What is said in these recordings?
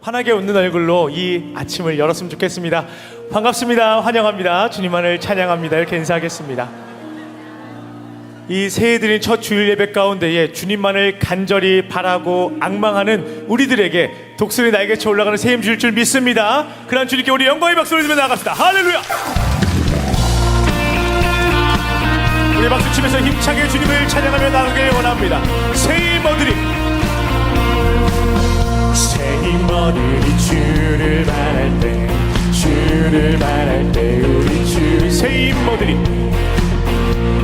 환하게 웃는 얼굴로 이 아침을 열었으면 좋겠습니다. 반갑습니다. 환영합니다. 주님만을 찬양합니다. 이렇게 인사하겠습니다. 이 새해 드린 첫 주일 예배 가운데에 주님만을 간절히 바라고 앙망하는 우리들에게 독수리 날개쳐 올라가는 새힘 주실 줄 믿습니다. 그런 주님께 우리 영광의 박수를 들으며 나아갑시다. 할렐루야! 우리 박수 치면서 힘차게 주님을 찬양하며 나가길 원합니다. 새힘 얻으리, 새힘 얻으리, 주를 바랄 때, 주를 바랄 때 우리 주 새힘 얻으리,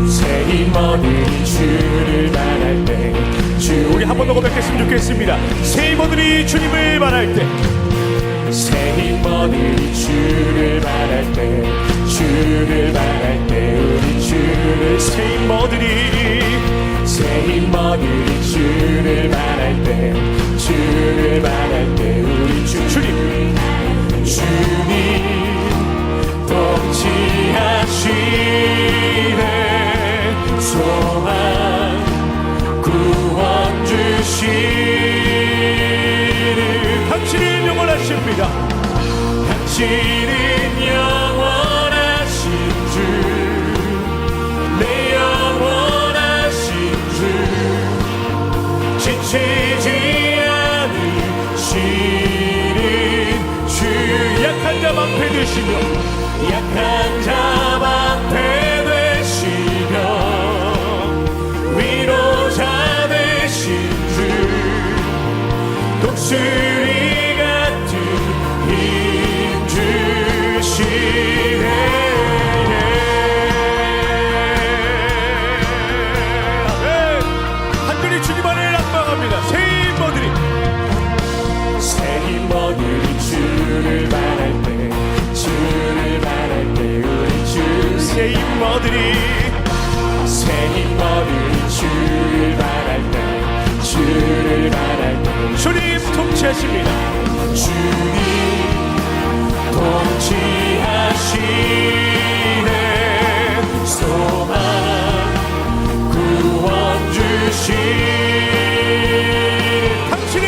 새힘 얻으리, 주를 바랄 때, 주 우리 한 번 더 고백했으면 좋겠습니다. 새힘 얻으리, 주님을 바랄 때, 새힘 얻으리, 주를 바랄 때, 주를 바랄 때 우리 주를 새힘 얻으리, 새힘 얻으리, 주를 바랄 때, 주를 바랄 때 우리 주님 통치하시네 소망 구원 주시는 당신은 영원하십니다. 당신은 영원하신 주, 내 영원하신 주, 지치지 않으시는 주, 약한 자 방패 되시며, 약한 자 방패 되시며, 위로자 되신 주, 독수리 같은 힘 주시네. 한절이 주님 안을 낭망합니다. 새힘 얻으리, 새힘 얻으리, 주를 바랄 때, 주를 바랄 때 우리 주 새힘 얻으리, 새힘 얻으리, 주를 바랄 때, 주를 바랄 때 주님 통치하십니다. 주님 통치하시네 소망 구원 주시네 당신은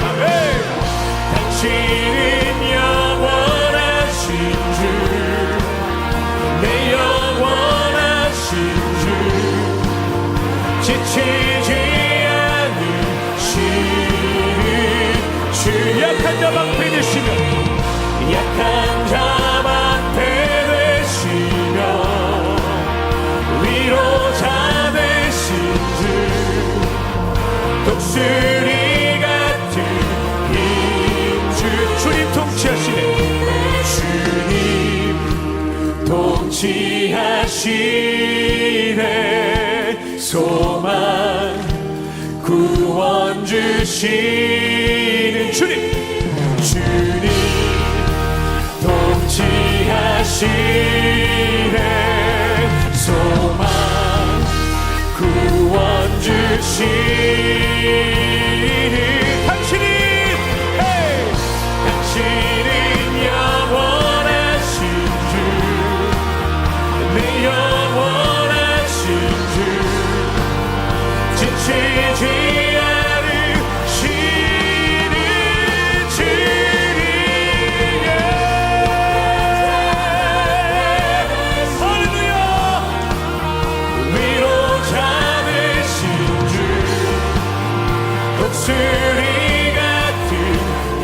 아멘. 당신은 영원하신 주, 내 영원하신 주, 지치지 않으시는 주, 약한 자 방패 되시며, 약한 자 방패 되시며, 위로자 되신 주, 독수리 같은 힘 주, 주님 통치하시네, 주님 통치하시네 소망 구원 주시는 주님, 주님 통치하시네 소망 구원 주시는 당신이 당신은 영원하신 주, 내 영원하신 주, 지치지 않으시는 주님. 할렐루야. 위로자 되신 주, 독수리 같은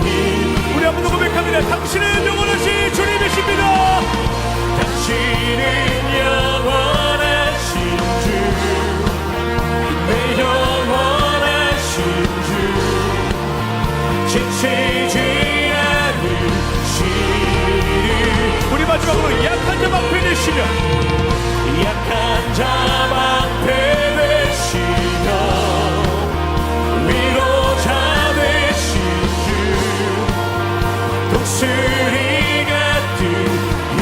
힘 우리 한 번 더 고백합니다. 당신은 영원하신 주님이십니다. 당신은 영원하신 주, 내 영원하신 주, 지치지 않으시는 우리 마지막으로 약한 자 방패 되시며, 약한 자 방패 되시며, 위로자 되신 주, 독수리 같은 힘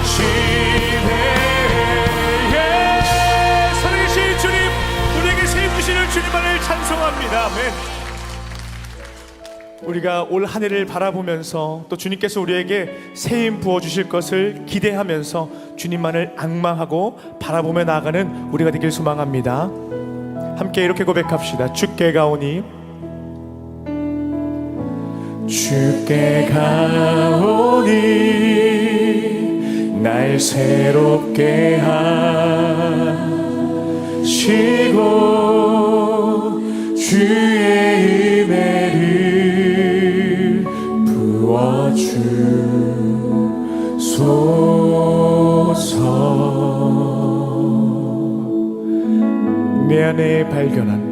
주시네. 살아계신 주님, 우리에게 새힘 주시는 주님만을 찬송합니다. 아멘. 우리가 올 한 해를 바라보면서 또 주님께서 우리에게 새힘 부어주실 것을 기대하면서 주님만을 앙망하고 바라보며 나아가는 우리가 되길 소망합니다. 함께 이렇게 고백합시다. 주께 가오니 주께 가오니 날 새롭게 하시고 주의 은혜를 부어주소서. 내 안에 발견한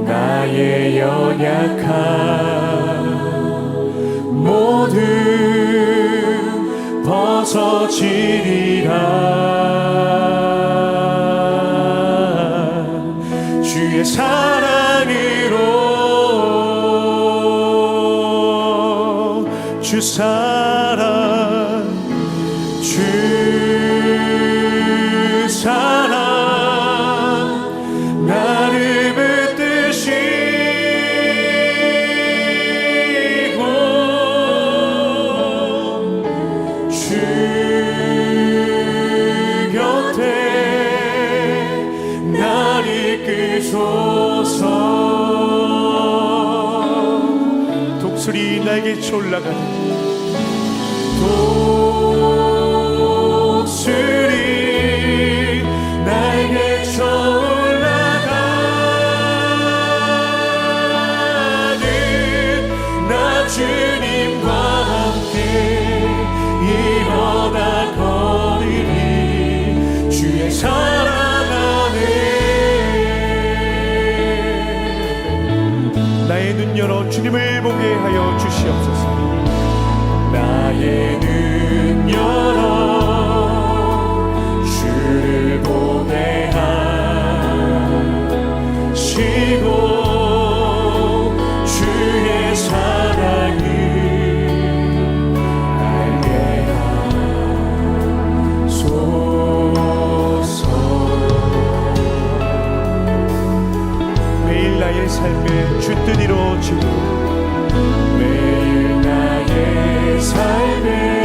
나의 연약함 모두 벗어지리라. 주의 사랑으로 주 사랑 주 사랑 나를 붙드시고 주 곁에 날 이끄소서. 독수리 날개쳐 올라가는 독수리 날개쳐 올라가는 나 주님과 함께 일어나 걸으리. 주의 사랑 안에 나의 눈 열어 주님을 보게 하여 주시옵소서. 나의 눈 열어 주를 보게 하시고 주의 사랑을 알게 하소서. 매일 나의 삶에 주 뜻 이루어지고 매일 나의 삶에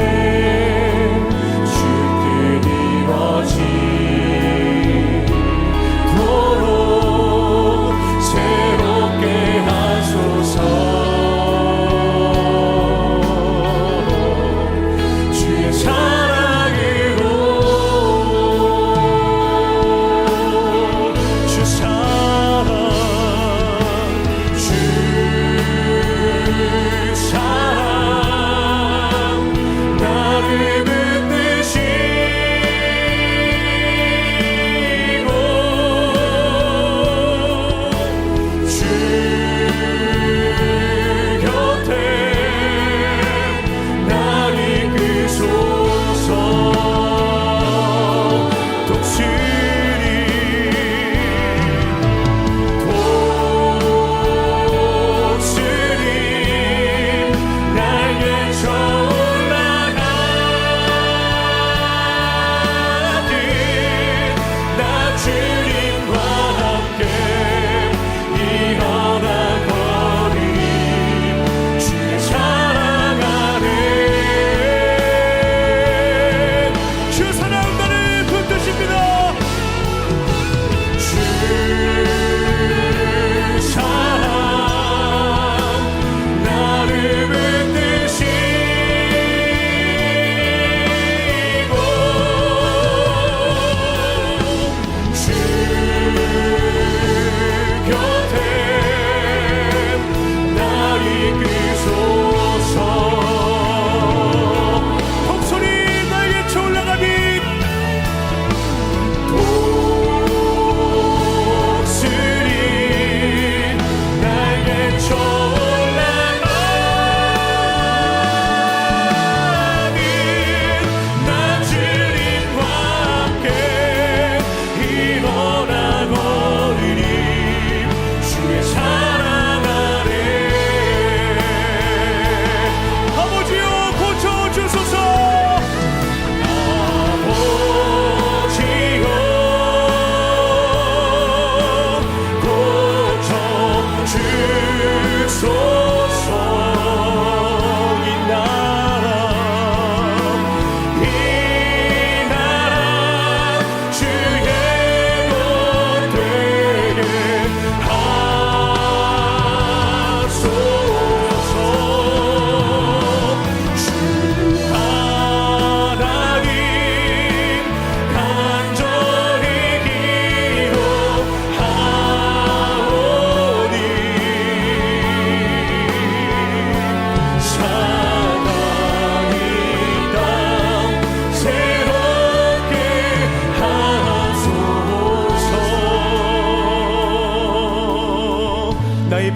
나의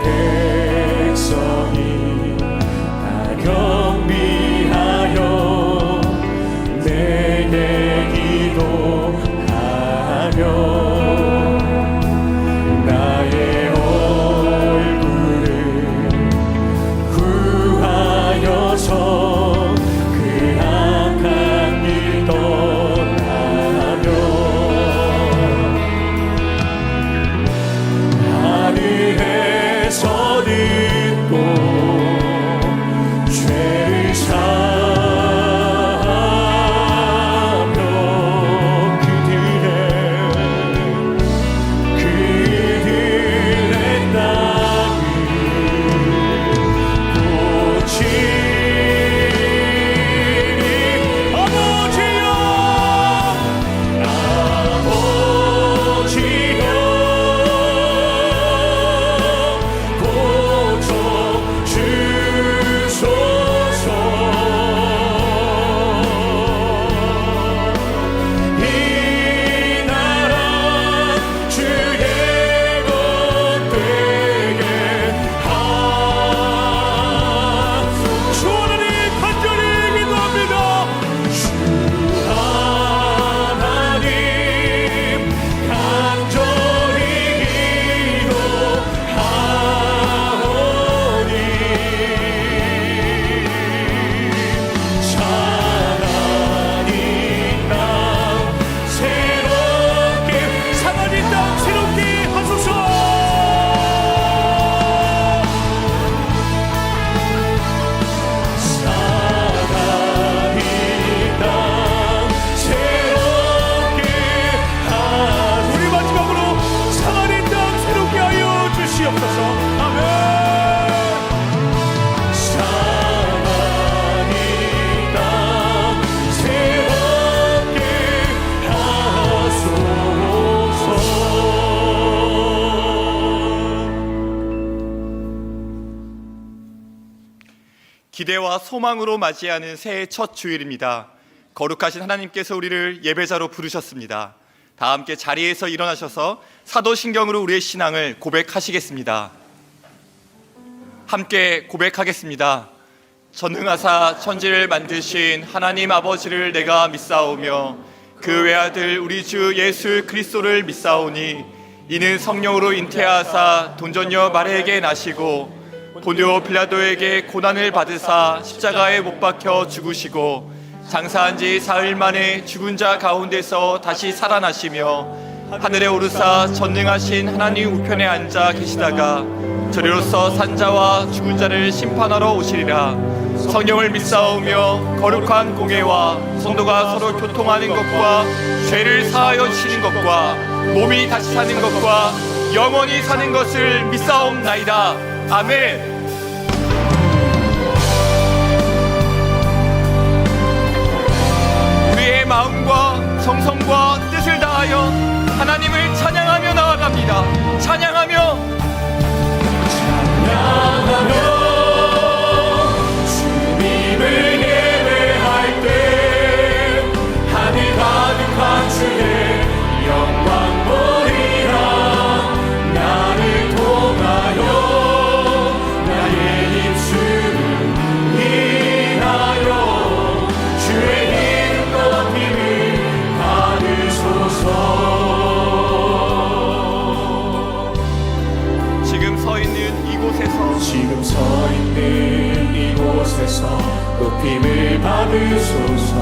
백성이 다 경비하여 내게 기도하며 나의 얼굴을 구하여서 그 악한 길 떠나며 하늘에서 듣고 죄를 사하며 그들의 땅을 고치리. 아버지여 고쳐 주소서. 이 나라 주의 것 되게 주 하나님 간절히 기도합니다. 주 하나님 간절히 기도하오니 사랑이 땅 새롭게 사랑이 땅 새롭게 하소서. 사랑이 땅 새롭게 우리 마지막으로 사랑이 땅 새롭게 하여 주시옵소서. 아멘. 사랑이 땅 새롭게 하소서. 기대와 소망으로 맞이하는 새해 첫 주일입니다. 거룩하신 하나님께서 우리를 예배자로 부르셨습니다. 다 함께 자리에서 일어나셔서 사도신경으로 우리의 신앙을 고백하시겠습니다. 함께 고백하겠습니다. 전능하사 천지를 만드신 하나님 아버지를 내가 믿사오며 그 외아들 우리 주 예수 그리스도를 믿사오니 이는 성령으로 잉태하사 돈전녀 마리아에게 나시고 본디오 빌라도에게 고난을 받으사 십자가에 못 박혀 죽으시고 장사한 지 사흘 만에 죽은 자 가운데서 다시 살아나시며 하늘에 오르사 전능하신 하나님 우편에 앉아 계시다가 저리로서 산자와 죽은 자를 심판하러 오시리라. 성령을 믿사오며 거룩한 공예와 성도가 서로 교통하는 것과 죄를 사하여 주시는 것과 몸이 다시 사는 것과 영원히 사는 것을 믿사옵나이다. 아멘. 우리의 마음과 정성과 뜻을 다하여 하나님을 찬양하며 나아갑니다. 찬양하며 주님을 예배할 때 하늘 가득한 주의 영광 보리라. 나를 통하여 나의 입술을 인하여 주의 이름 높임을 받으소서. 지금 서 있는 이곳에서 높임을 받으소서.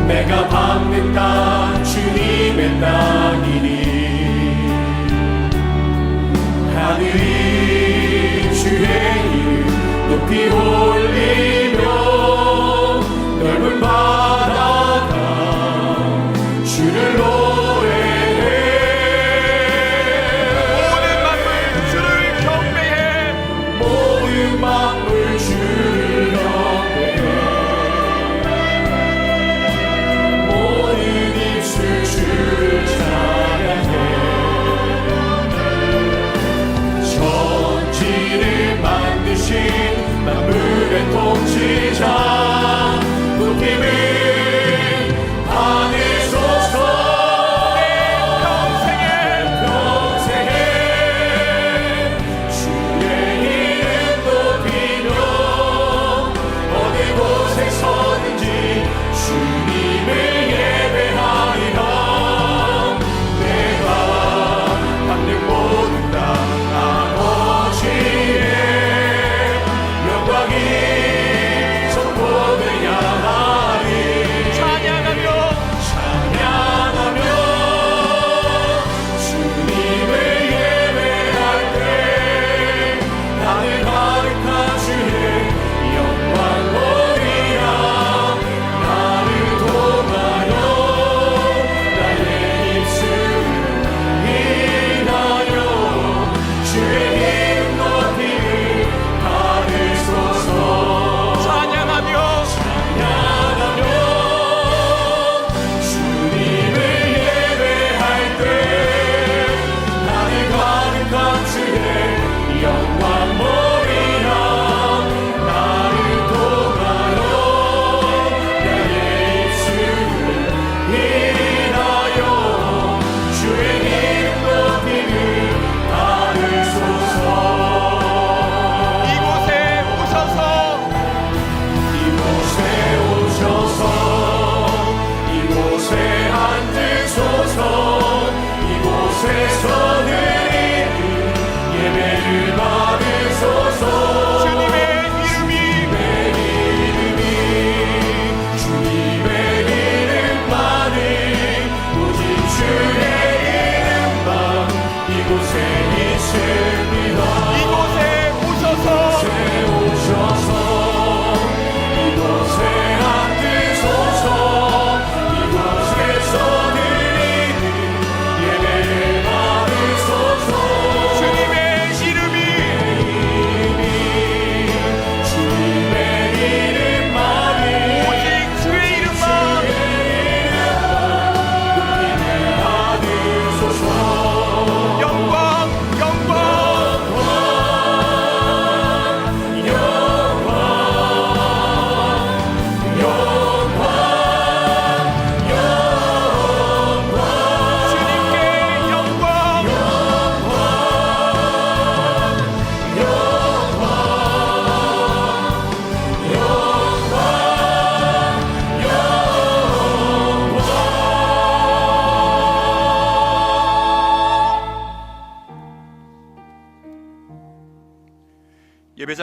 내가 받는 땅 주님의 땅이니 하늘이 주의 이름 높이 올리며 넓은 바다가 주를 노래해. 모든 만물 주를 경배해. 모든 만물 주를 경배해. 모든 입술 주를 찬양해. 천지를 만드신 만물의 통치자 높임을 받으소서. 내 평생에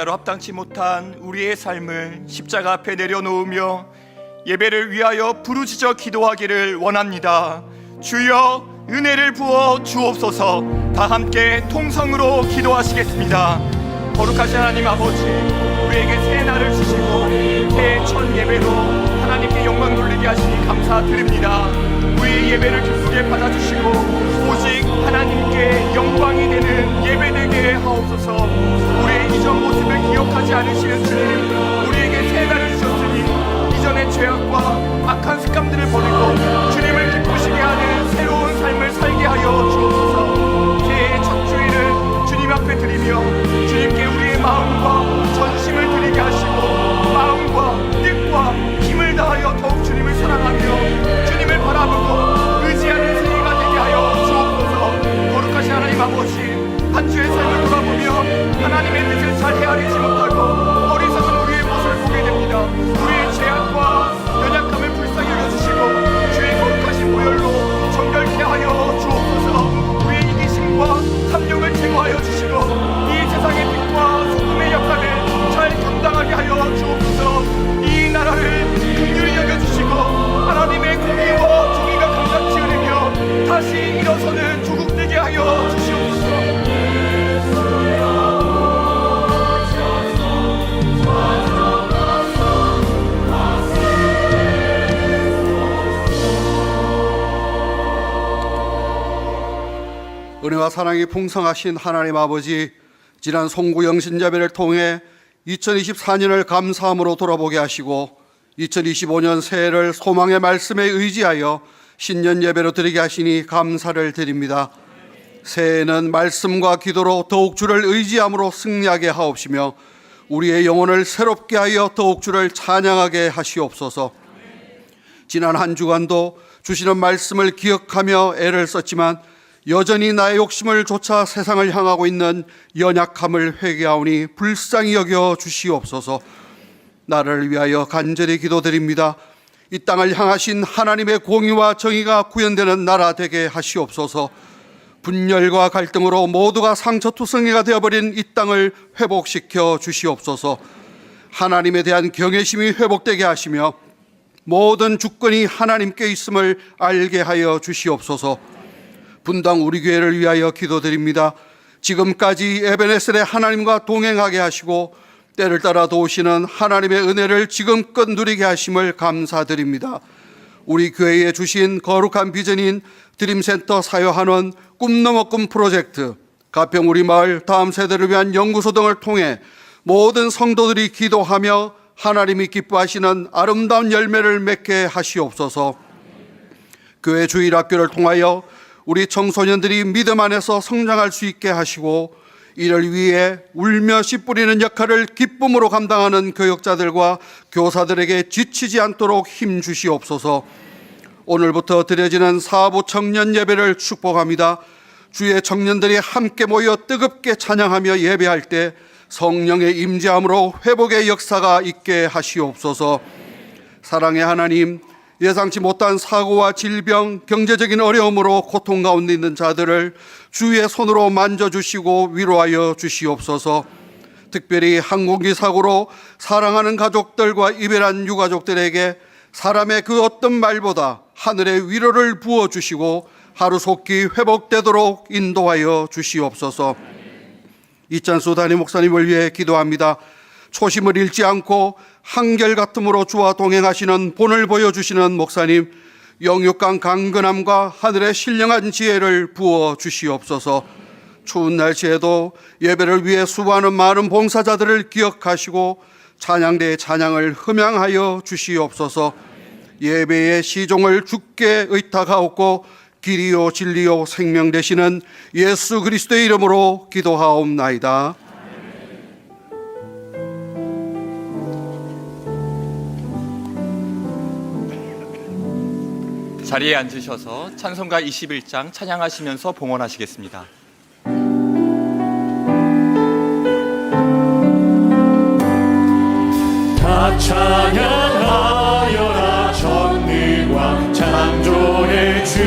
제자로 합당치 못한 우리의 삶을 십자가 앞에 내려놓으며 예배를 위하여 부르짖어 기도하기를 원합니다. 주여 은혜를 부어 주옵소서. 다 함께 통성으로 기도하시겠습니다. 거룩하신 하나님 아버지, 우리에게 새 날을 주시고 새해 첫 예배로 하나님께 영광 돌리게 하시니 감사드립니다. 우리의 예배를 기쁘게 받아주시고 오직 하나님께 영광이 되는 예배 되게 하옵소서. 우리의 이전 모습을 기억하지 않으시는 주님, 우리에게 새 날을 주셨으니 이전의 죄악과 악한 습관들을 버리고 주님을 기쁘시게 하는 새로운 삶을 살게 하여 주옵소서. 새해의 첫 주일을 주님 앞에 드리며 주님께 우리의 마음과 전심을 드리게 하시고 마음과 뜻과 힘을 다하여 더욱 주님을 사랑하며 주님을 바라보고 의지하는 새해가 되게 하여 주옵소서. 거룩하신 하나님 아버지, 한 주의 삶을 돌아보며 하나님의 뜻을 잘 헤아리지 못하고 어리석은 우리의 모습을 보게 됩니다. 우리의 죄악과 연약함을 불쌍히 여겨주시고 주의 거룩하신 보혈로 정결케 하여 주옵소서. 우리의 이기심과 탐욕을 제거하여 주시고 이 세상의 빛과 소금의 역할을 잘 감당하게 하여 주옵소서. 이 나라를 긍휼히 여겨주시고 하나님의 공의와 정의가 감당치 흐르며 다시 일어서는 조국 되게 하여 주시옵소서. 은혜와 사랑이 풍성하신 하나님 아버지, 지난 송구 영신자배를 통해 2024년을 감사함으로 돌아보게 하시고 2025년 새해를 소망의 말씀에 의지하여 신년 예배로 드리게 하시니 감사를 드립니다. 새해에는 말씀과 기도로 더욱 주를 의지함으로 승리하게 하옵시며 우리의 영혼을 새롭게 하여 더욱 주를 찬양하게 하시옵소서. 지난 한 주간도 주시는 말씀을 기억하며 애를 썼지만 여전히 나의 욕심을 좇아 세상을 향하고 있는 연약함을 회개하오니 불쌍히 여겨 주시옵소서. 나를 위하여 간절히 기도드립니다. 이 땅을 향하신 하나님의 공의와 정의가 구현되는 나라 되게 하시옵소서. 분열과 갈등으로 모두가 상처투성이가 되어버린 이 땅을 회복시켜 주시옵소서. 하나님에 대한 경외심이 회복되게 하시며 모든 주권이 하나님께 있음을 알게 하여 주시옵소서. 분당 우리 교회를 위하여 기도드립니다. 지금까지 에베네셀의 하나님과 동행하게 하시고 때를 따라 도우시는 하나님의 은혜를 지금껏 누리게 하심을 감사드립니다. 우리 교회에 주신 거룩한 비전인 드림센터 사요한원 꿈넘어 꿈 프로젝트, 가평 우리 마을 다음 세대를 위한 연구소 등을 통해 모든 성도들이 기도하며 하나님이 기뻐하시는 아름다운 열매를 맺게 하시옵소서. 교회 주일학교를 통하여 우리 청소년들이 믿음 안에서 성장할 수 있게 하시고 이를 위해 울며 씨 뿌리는 역할을 기쁨으로 감당하는 교역자들과 교사들에게 지치지 않도록 힘 주시옵소서. 오늘부터 드려지는 사부 청년 예배를 축복합니다. 주의 청년들이 함께 모여 뜨겁게 찬양하며 예배할 때 성령의 임재함으로 회복의 역사가 있게 하시옵소서. 사랑의 하나님, 예상치 못한 사고와 질병, 경제적인 어려움으로 고통 가운데 있는 자들을 주의 손으로 만져주시고 위로하여 주시옵소서. 특별히 항공기 사고로 사랑하는 가족들과 이별한 유가족들에게 사람의 그 어떤 말보다 하늘의 위로를 부어주시고 하루속히 회복되도록 인도하여 주시옵소서. 이찬수 담임 목사님을 위해 기도합니다. 초심을 잃지 않고 한결같음으로 주와 동행하시는 본을 보여주시는 목사님, 영육간 강건함과 하늘의 신령한 지혜를 부어 주시옵소서. 추운 날씨에도 예배를 위해 수고하는 많은 봉사자들을 기억하시고 찬양대의 찬양을 흠양하여 주시옵소서. 예배의 시종을 주께 의탁하옵고 길이요 진리요 생명 되시는 예수 그리스도의 이름으로 기도하옵나이다. 자리에 앉으셔서 찬송가 21장 찬양하시면서 봉헌하시겠습니다. 다 찬양하여라 전능왕 창조의 주께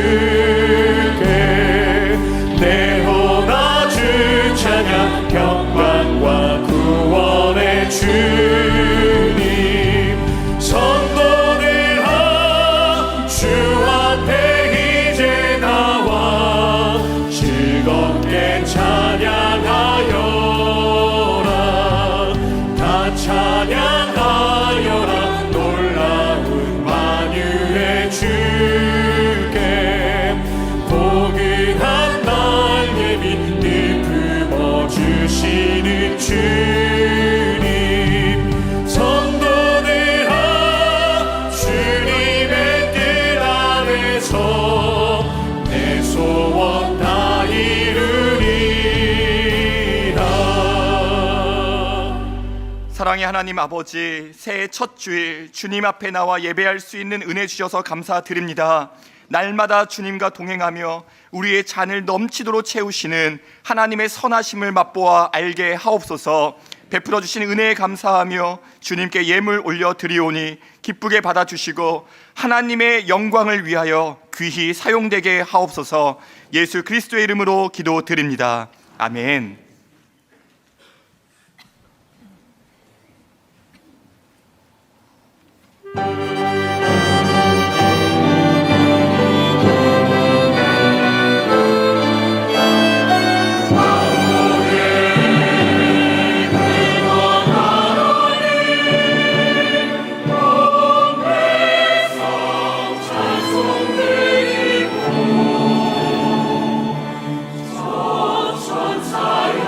내 호나 주 찬양 평강과 구원 만왕의 하나님 아버지, 새해 첫 주일 주님 앞에 나와 예배할 수 있는 은혜 주셔서 감사드립니다. 날마다 주님과 동행하며 우리의 잔을 넘치도록 채우시는 하나님의 선하심을 맛보아 알게 하옵소서. 베풀어 주신 은혜에 감사하며 주님께 예물 올려드리오니 기쁘게 받아주시고 하나님의 영광을 위하여 귀히 사용되게 하옵소서. 예수 그리스도의 이름으로 기도드립니다. 아멘. 천사의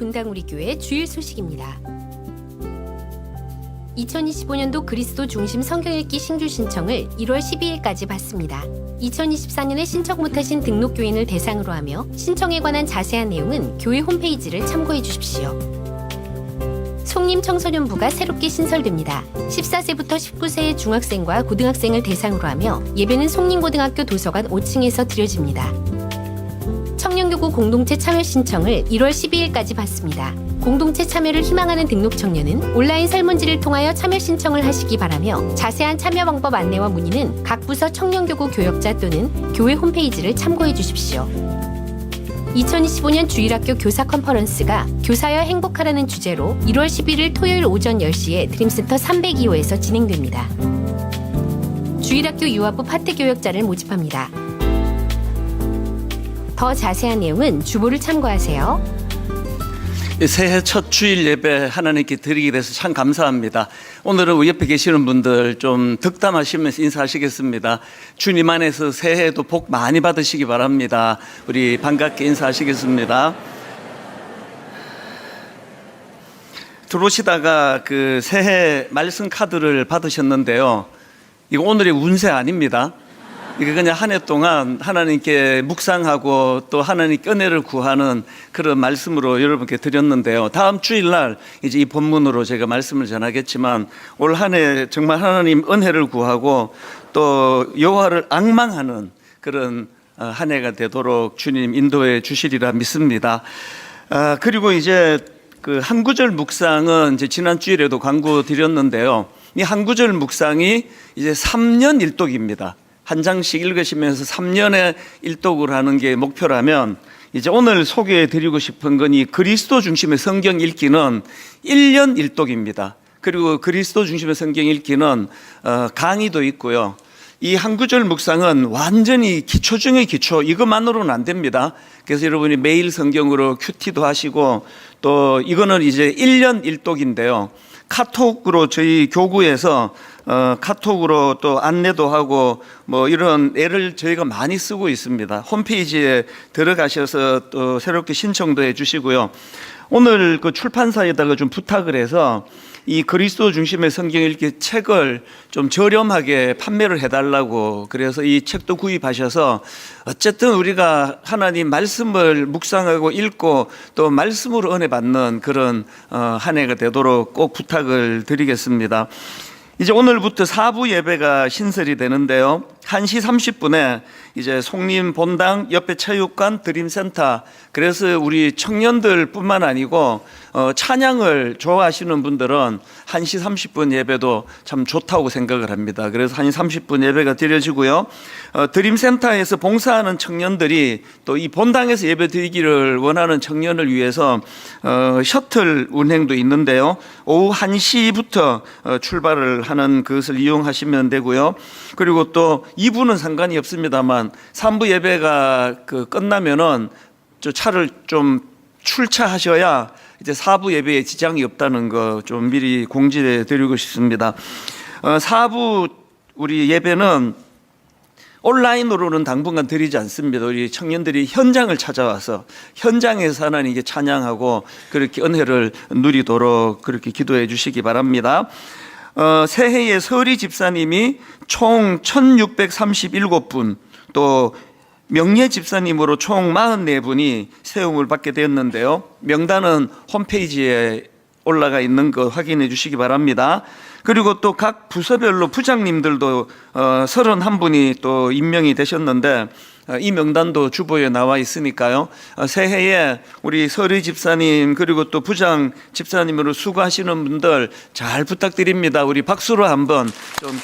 분당 우리 교회 주일 소식입니다. 2025년도 그리스도 중심 성경 읽기 신규 신청을 1월 12일까지 받습니다. 2024년에 신청 못하신 등록교인을 대상으로 하며 신청에 관한 자세한 내용은 교회 홈페이지를 참고해 주십시오. 송림 청소년부가 새롭게 신설됩니다. 14세부터 19세의 중학생과 고등학생을 대상으로 하며 예배는 송림고등학교 도서관 5층에서 드려집니다. 청년교구 공동체 참여 신청을 1월 12일까지 받습니다. 공동체 참여를 희망하는 등록 청년은 온라인 설문지를 통하여 참여 신청을 하시기 바라며 자세한 참여 방법 안내와 문의는 각 부서 청년교구 교역자 또는 교회 홈페이지를 참고해 주십시오. 2025년 주일학교 교사 컨퍼런스가 교사여 행복하라는 주제로 1월 11일 토요일 오전 10시에 드림센터 302호에서 진행됩니다. 주일학교 유아부 파트 교역자를 모집합니다. 더 자세한 내용은 주보를 참고하세요. 새해 첫 주일 예배 하나님께 드리게 돼서 참 감사합니다. 오늘은 우리 옆에 계시는 분들 좀 덕담하시면서 인사하시겠습니다. 주님 안에서 새해에도 복 많이 받으시기 바랍니다. 우리 반갑게 인사하시겠습니다. 들어오시다가 그 새해 말씀 카드를 받으셨는데요. 이거 오늘의 운세 아닙니다. 이게 그냥 한 해 동안 하나님께 묵상하고 또 하나님께 은혜를 구하는 그런 말씀으로 여러분께 드렸는데요. 다음 주일날 이제 이 본문으로 제가 말씀을 전하겠지만 올 한 해 정말 하나님 은혜를 구하고 또 여호와를 앙망하는 그런 한 해가 되도록 주님 인도해 주시리라 믿습니다. 그리고 이제 그 한 구절 묵상은 이제 지난 주일에도 광고 드렸는데요. 이 한 구절 묵상이 이제 3년 일독입니다. 한 장씩 읽으시면서 3년의 일독을 하는 게 목표라면 이제 오늘 소개해 드리고 싶은 건 이 그리스도 중심의 성경 읽기는 1년 일독입니다. 그리고 그리스도 중심의 성경 읽기는 강의도 있고요. 이 한 구절 묵상은 완전히 기초 중의 기초, 이것만으로는 안 됩니다. 그래서 여러분이 매일 성경으로 큐티도 하시고 또 이거는 이제 1년 일독인데요. 카톡으로 저희 교구에서 카톡으로 또 안내도 하고 뭐 이런 애를 저희가 많이 쓰고 있습니다. 홈페이지에 들어가셔서 또 새롭게 신청도 해 주시고요. 오늘 그 출판사에다가 좀 부탁을 해서 이 그리스도 중심의 성경 읽기 책을 좀 저렴하게 판매를 해달라고, 그래서 이 책도 구입하셔서 어쨌든 우리가 하나님 말씀을 묵상하고 읽고 또 말씀으로 은혜 받는 그런 한 해가 되도록 꼭 부탁을 드리겠습니다. 이제 오늘부터 4부 예배가 신설이 되는데요. 1시 30분에 이제 송림 본당 옆에 체육관 드림센터, 그래서 우리 청년들 뿐만 아니고 찬양을 좋아하시는 분들은 1시 30분 예배도 참 좋다고 생각을 합니다. 그래서 1시 30분 예배가 드려지고요. 드림센터에서 봉사하는 청년들이 또 이 본당에서 예배 드리기를 원하는 청년을 위해서 셔틀 운행도 있는데요. 오후 1시부터 출발을 하는 그것을 이용하시면 되고요. 그리고 또 2부는 상관이 없습니다만 3부 예배가 끝나면은 저 차를 좀 출차하셔야 이제 4부 예배에 지장이 없다는 거 좀 미리 공지해 드리고 싶습니다. 4부 우리 예배는 온라인으로는 당분간 드리지 않습니다. 우리 청년들이 현장을 찾아와서 현장에서 하나님께 찬양하고 그렇게 은혜를 누리도록 그렇게 기도해 주시기 바랍니다. 새해에 서리 집사님이 총 1637분, 또 명예 집사님으로 총 44분이 세움을 받게 되었는데요. 명단은 홈페이지에 올라가 있는 거 확인해 주시기 바랍니다. 그리고 또 각 부서별로 부장님들도 31분이 또 임명이 되셨는데 이 명단도 주보에 나와 있으니까요. 새해에 우리 서리 집사님 그리고 또 부장 집사님으로 수고하시는 분들 잘 부탁드립니다. 우리 박수로 한번 좀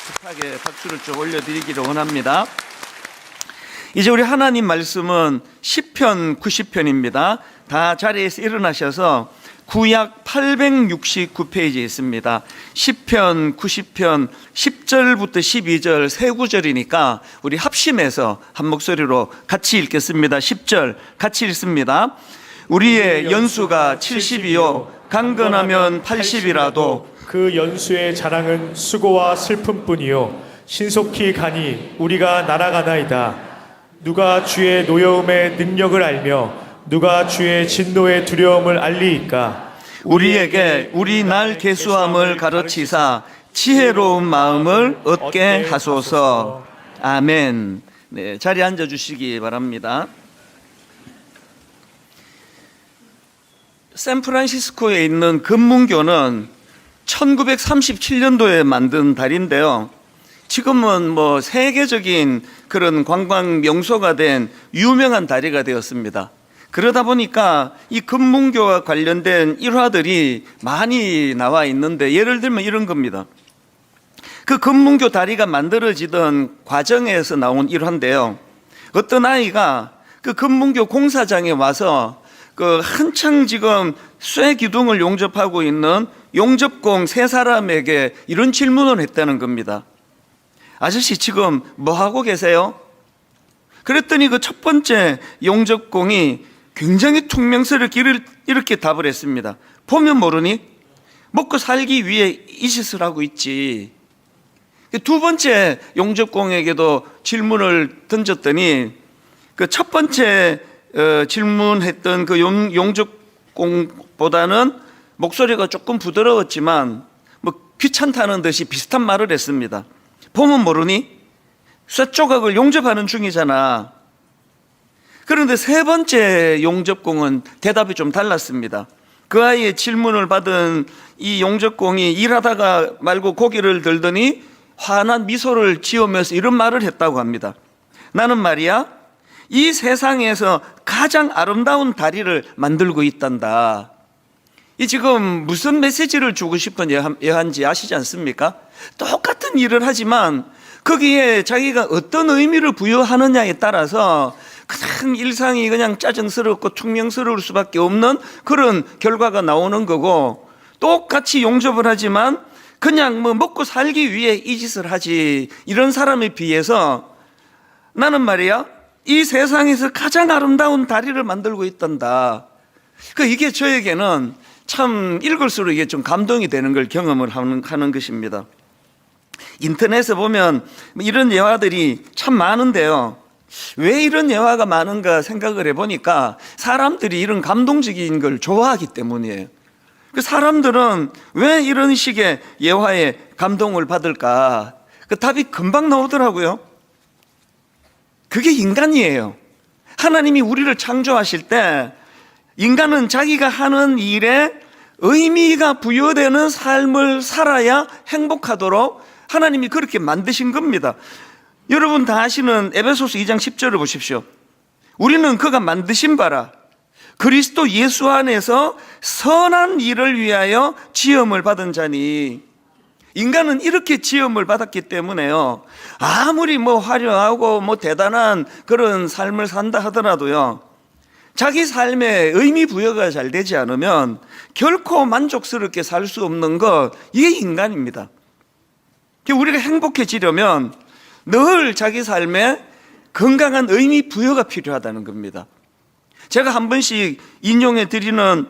급하게 박수를 좀 올려드리기를 원합니다. 이제 우리 하나님 말씀은 시편 90편입니다. 다 자리에서 일어나셔서 구약 869페이지에 있습니다. 시편 90편 10절부터 12절 세 구절이니까 우리 합심해서 한 목소리로 같이 읽겠습니다. 10절 같이 읽습니다. 우리의 연수가 70이요 강건하면 80이라도 그 연수의 자랑은 수고와 슬픔뿐이요 신속히 가니 우리가 날아가나이다. 누가 주의 노여움의 능력을 알며 누가 주의 진노의 두려움을 알리이까? 우리에게 우리 날 계수함을 가르치사 지혜로운 마음을 얻게 하소서. 아멘. 네, 자리에 앉아 주시기 바랍니다. 샌프란시스코에 있는 금문교는 1937년도에 만든 달인데요. 지금은 뭐 세계적인 그런 관광 명소가 된 유명한 다리가 되었습니다. 그러다 보니까 이 금문교와 관련된 일화들이 많이 나와 있는데, 예를 들면 이런 겁니다. 그 금문교 다리가 만들어지던 과정에서 나온 일화인데요. 어떤 아이가 그 금문교 공사장에 와서 그 한창 지금 쇠 기둥을 용접하고 있는 용접工세 사람에게 이런 질문을 했다는 겁니다. 아저씨 지금 뭐 하고 계세요? 그랬더니 그 첫 번째 용접공이 굉장히 퉁명스럽게 이렇게 답을 했습니다. 보면 모르니? 먹고 살기 위해 이 짓을 하고 있지. 두 번째 용접공에게도 질문을 던졌더니 그 첫 번째 질문했던 그 용접공보다는 목소리가 조금 부드러웠지만 뭐 귀찮다는 듯이 비슷한 말을 했습니다. 보면 모르니? 쇠 조각을 용접하는 중이잖아. 그런데 세 번째 용접공은 대답이 좀 달랐습니다. 그 아이의 질문을 받은 이 용접공이 일하다가 말고 고개를 들더니 환한 미소를 지으면서 이런 말을 했다고 합니다. 나는 말이야, 이 세상에서 가장 아름다운 다리를 만들고 있단다. 이 지금 무슨 메시지를 주고 싶은 예한지 아시지 않습니까? 똑같은 일을 하지만 거기에 자기가 어떤 의미를 부여하느냐에 따라서 그냥 일상이 그냥 짜증스럽고 퉁명스러울 수밖에 없는 그런 결과가 나오는 거고, 똑같이 용접을 하지만 그냥 뭐 먹고 살기 위해 이 짓을 하지, 이런 사람에 비해서 나는 말이야, 이 세상에서 가장 아름다운 다리를 만들고 있단다. 이게 저에게는 참 읽을수록 이게 좀 감동이 되는 걸 경험을 하는 것입니다. 인터넷에 보면 이런 예화들이 참 많은데요. 왜 이런 예화가 많은가 생각을 해보니까 사람들이 이런 감동적인 걸 좋아하기 때문이에요. 그 사람들은 왜 이런 식의 예화에 감동을 받을까? 그 답이 금방 나오더라고요. 그게 인간이에요. 하나님이 우리를 창조하실 때 인간은 자기가 하는 일에 의미가 부여되는 삶을 살아야 행복하도록 하나님이 그렇게 만드신 겁니다. 여러분 다 아시는 에베소서 2장 10절을 보십시오. 우리는 그가 만드신 바라 그리스도 예수 안에서 선한 일을 위하여 지음을 받은 자니. 인간은 이렇게 지음을 받았기 때문에요, 아무리 뭐 화려하고 뭐 대단한 그런 삶을 산다 하더라도요, 자기 삶에 의미 부여가 잘 되지 않으면 결코 만족스럽게 살 수 없는 것, 이게 인간입니다. 우리가 행복해지려면 늘 자기 삶에 건강한 의미 부여가 필요하다는 겁니다. 제가 한 번씩 인용해 드리는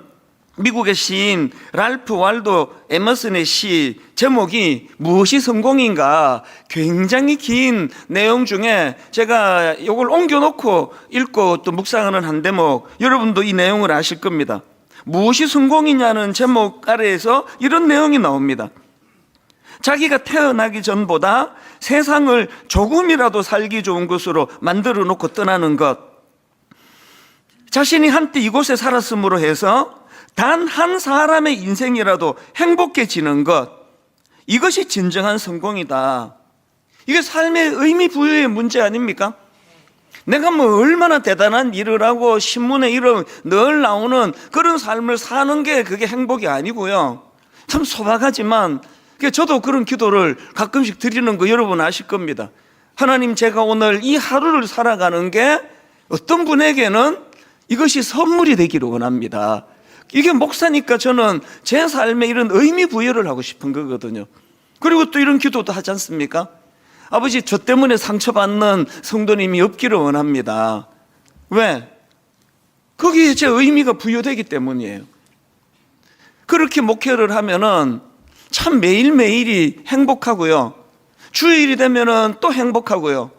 미국의 시인 랄프 waldo 에머슨의 시 제목이 무엇이 성공인가, 굉장히 긴 내용 중에 제가 이걸 옮겨놓고 읽고 또 묵상하는 한 대목, 여러분도 이 내용을 아실 겁니다. 무엇이 성공이냐는 제목 아래에서 이런 내용이 나옵니다. 자기가 태어나기 전보다 세상을 조금이라도 살기 좋은 것으로 만들어 놓고 떠나는 것, 자신이 한때 이곳에 살았으므로 해서 단 한 사람의 인생이라도 행복해지는 것, 이것이 진정한 성공이다. 이게 삶의 의미 부여의 문제 아닙니까? 내가 뭐 얼마나 대단한 일을 하고 신문에 이런 늘 나오는 그런 삶을 사는 게 그게 행복이 아니고요, 참 소박하지만 저도 그런 기도를 가끔씩 드리는 거 여러분 아실 겁니다. 하나님, 제가 오늘 이 하루를 살아가는 게 어떤 분에게는 이것이 선물이 되기를 원합니다. 이게 목사니까 저는 제 삶에 이런 의미 부여를 하고 싶은 거거든요. 그리고 또 이런 기도도 하지 않습니까? 아버지, 저 때문에 상처받는 성도님이 없기를 원합니다. 왜? 거기에 제 의미가 부여되기 때문이에요. 그렇게 목회를 하면은 참 매일매일이 행복하고요, 주일이 되면은 또 행복하고요,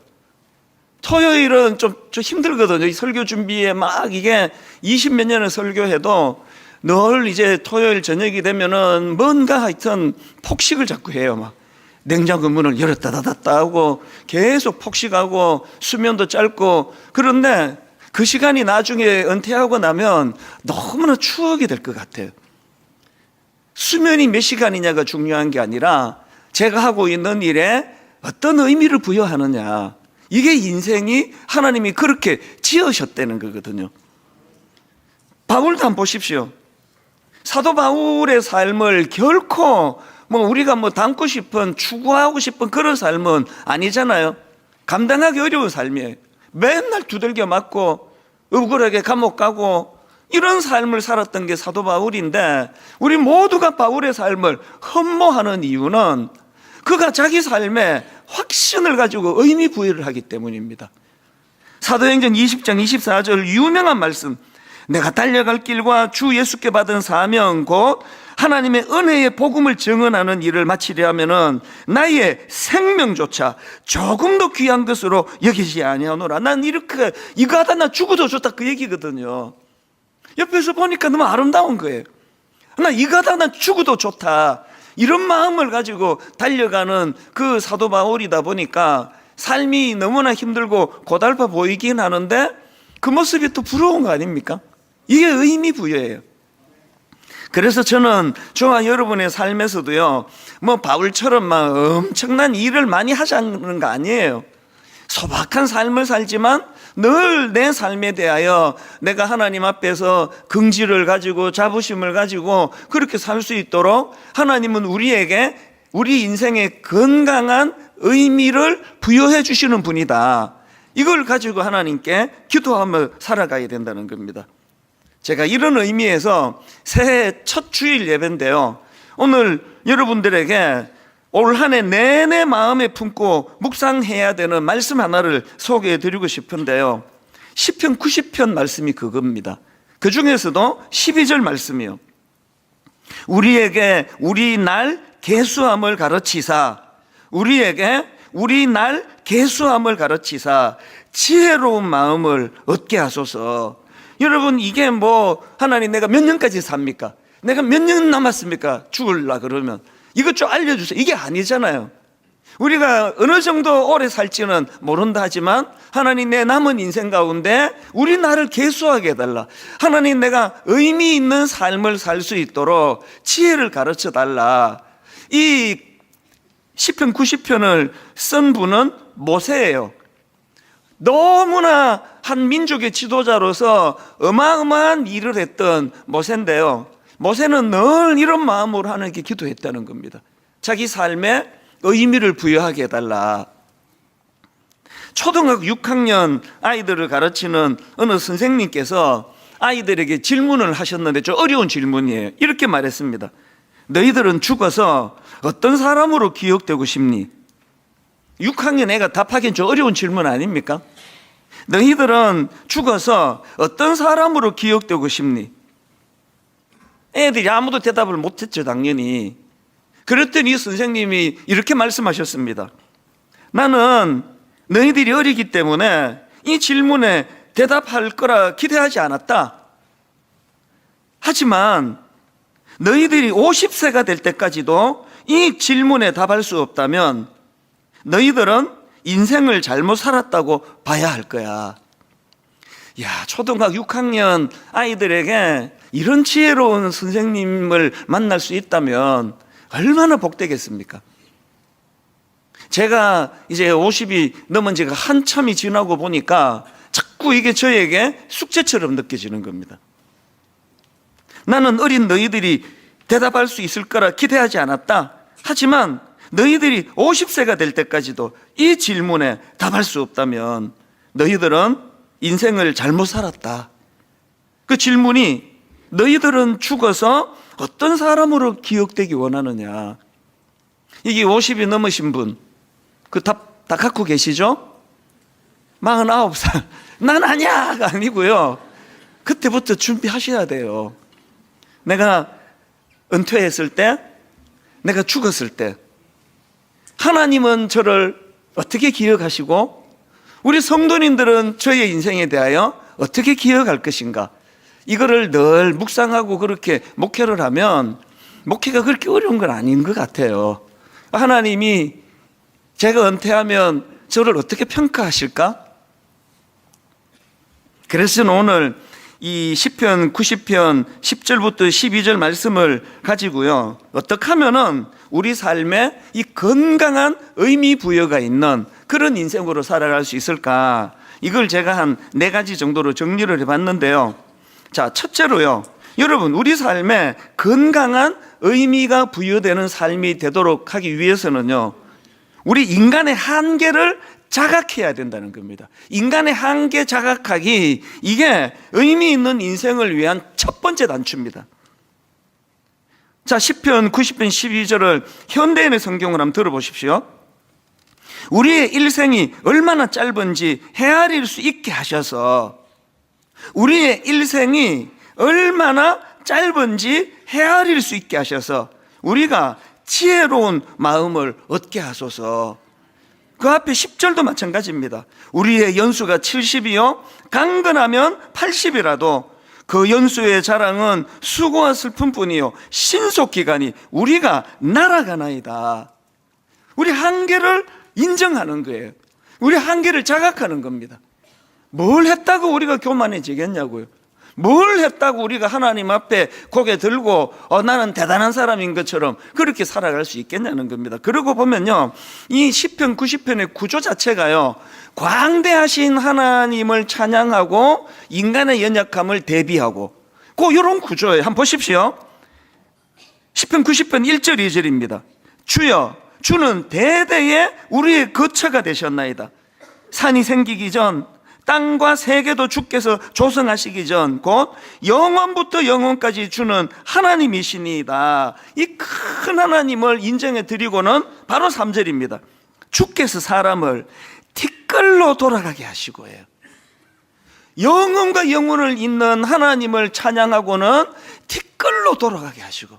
토요일은 좀 힘들거든요. 이 설교 준비에 막 이게 20몇 년을 설교해도 늘 이제 토요일 저녁이 되면은 뭔가 하여튼 폭식을 자꾸 해요. 막 냉장고 문을 열었다 닫았다 하고 계속 폭식하고 수면도 짧고. 그런데 그 시간이 나중에 은퇴하고 나면 너무나 추억이 될 것 같아요. 수면이 몇 시간이냐가 중요한 게 아니라 제가 하고 있는 일에 어떤 의미를 부여하느냐, 이게 인생이 하나님이 그렇게 지으셨다는 거거든요. 바울도 한번 보십시오. 사도 바울의 삶을 결코 우리가 담고 싶은, 추구하고 싶은 그런 삶은 아니잖아요. 감당하기 어려운 삶이에요. 맨날 두들겨 맞고 억울하게 감옥 가고 이런 삶을 살았던 게 사도 바울인데, 우리 모두가 바울의 삶을 흠모하는 이유는 그가 자기 삶에 확신을 가지고 의미 부여를 하기 때문입니다. 사도행전 20장 24절 유명한 말씀, 내가 달려갈 길과 주 예수께 받은 사명 곧 하나님의 은혜의 복음을 증언하는 일을 마치려 하면은 나의 생명조차 조금도 귀한 것으로 여기지 아니하노라. 난 이렇게 이거 하다 나 죽어도 좋다, 그 얘기거든요. 옆에서 보니까 너무 아름다운 거예요. 나 이거 하다 나 죽어도 좋다, 이런 마음을 가지고 달려가는 그 사도 바울이다 보니까 삶이 너무나 힘들고 고달파 보이긴 하는데 그 모습이 또 부러운 거 아닙니까? 이게 의미 부여예요. 그래서 저는 저와 여러분의 삶에서도요, 바울처럼 막 엄청난 일을 많이 하자는 거 아니에요. 소박한 삶을 살지만 늘 내 삶에 대하여 내가 하나님 앞에서 긍지를 가지고 자부심을 가지고 그렇게 살 수 있도록 하나님은 우리에게 우리 인생에 건강한 의미를 부여해 주시는 분이다. 이걸 가지고 하나님께 기도하며 살아가야 된다는 겁니다. 제가 이런 의미에서 새해 첫 주일 예배인데요, 오늘 여러분들에게 올 한 해 내내 마음에 품고 묵상해야 되는 말씀 하나를 소개해 드리고 싶은데요, 시편 90편 말씀이 그겁니다. 그 중에서도 12절 말씀이요, 우리에게 우리 날 계수함을 가르치사, 우리에게 우리 날 계수함을 가르치사 지혜로운 마음을 얻게 하소서. 여러분, 이게 하나님 내가 몇 년까지 삽니까? 내가 몇 년 남았습니까? 죽을라 그러면 이것 좀 알려주세요. 이게 아니잖아요. 우리가 어느 정도 오래 살지는 모른다 하지만 하나님 내 남은 인생 가운데 우리 나를 계수하게 해달라. 하나님 내가 의미 있는 삶을 살 수 있도록 지혜를 가르쳐 달라. 이 시편 90편을 쓴 분은 모세예요. 너무나 한 민족의 지도자로서 어마어마한 일을 했던 모세인데요, 모세는 늘 이런 마음으로 하나님께 기도했다는 겁니다. 자기 삶에 의미를 부여하게 해달라. 초등학교 6학년 아이들을 가르치는 어느 선생님께서 아이들에게 질문을 하셨는데 좀 어려운 질문이에요. 이렇게 말했습니다. 너희들은 죽어서 어떤 사람으로 기억되고 싶니? 6학년 애가 답하기엔 좀 어려운 질문 아닙니까? 너희들은 죽어서 어떤 사람으로 기억되고 싶니? 애들이 아무도 대답을 못했죠, 당연히. 그랬더니 선생님이 이렇게 말씀하셨습니다. 나는 너희들이 어리기 때문에 이 질문에 대답할 거라 기대하지 않았다. 하지만 너희들이 50세가 될 때까지도 이 질문에 답할 수 없다면 너희들은 인생을 잘못 살았다고 봐야 할 거야. 야, 초등학교 6학년 아이들에게 이런 지혜로운 선생님을 만날 수 있다면 얼마나 복되겠습니까? 제가 이제 50이 넘은 지가 한참이 지나고 보니까 자꾸 이게 저에게 숙제처럼 느껴지는 겁니다. 나는 어린 너희들이 대답할 수 있을 거라 기대하지 않았다. 하지만 너희들이 50세가 될 때까지도 이 질문에 답할 수 없다면 너희들은 인생을 잘못 살았다. 그 질문이 너희들은 죽어서 어떤 사람으로 기억되기 원하느냐. 이게 50이 넘으신 분, 그 답 다 갖고 계시죠? 49살, 난 아니야가 아니고요, 그때부터 준비하셔야 돼요. 내가 은퇴했을 때, 내가 죽었을 때 하나님은 저를 어떻게 기억하시고 우리 성도님들은 저의 인생에 대하여 어떻게 기억할 것인가? 이거를 늘 묵상하고 그렇게 목회를 하면 목회가 그렇게 어려운 건 아닌 것 같아요. 하나님이 제가 은퇴하면 저를 어떻게 평가하실까? 그래서 저는 오늘 이 시편 90편 10절부터 12절 말씀을 가지고요, 어떻게 하면은 우리 삶에 이 건강한 의미 부여가 있는 그런 인생으로 살아갈 수 있을까? 이걸 제가 한 4가지 정도로 정리를 해봤는데요. 자, 첫째로요, 여러분, 우리 삶에 건강한 의미가 부여되는 삶이 되도록 하기 위해서는요, 우리 인간의 한계를 자각해야 된다는 겁니다. 인간의 한계 자각하기, 이게 의미 있는 인생을 위한 첫 번째 단추입니다. 자, 시편 90편 12절을 현대인의 성경을 한번 들어보십시오. 우리의 일생이 얼마나 짧은지 헤아릴 수 있게 하셔서, 우리의 일생이 얼마나 짧은지 헤아릴 수 있게 하셔서 우리가 지혜로운 마음을 얻게 하소서. 그 앞에 10절도 마찬가지입니다. 우리의 연수가 70이요 강건하면 80이라도 그 연수의 자랑은 수고와 슬픔뿐이요 신속기간이 우리가 날아가나이다. 우리 한계를 인정하는 거예요. 우리 한계를 자각하는 겁니다. 뭘 했다고 우리가 교만해지겠냐고요. 뭘 했다고 우리가 하나님 앞에 고개 들고 나는 대단한 사람인 것처럼 그렇게 살아갈 수 있겠냐는 겁니다. 그러고 보면요, 이 시편 90편의 구조 자체가요, 광대하신 하나님을 찬양하고 인간의 연약함을 대비하고 이런 구조예요. 한번 보십시오. 시편 90편 1절 2절입니다. 주여, 주는 대대에 우리의 거처가 되셨나이다. 산이 생기기 전, 땅과 세계도 주께서 조성하시기 전 곧 영원부터 영원까지 주는 하나님이시니이다. 이 큰 하나님을 인정해 드리고는 바로 3절입니다. 주께서 사람을 티끌로 돌아가게 하시고예요. 영원과 영원을 잇는 하나님을 찬양하고는 티끌로 돌아가게 하시고,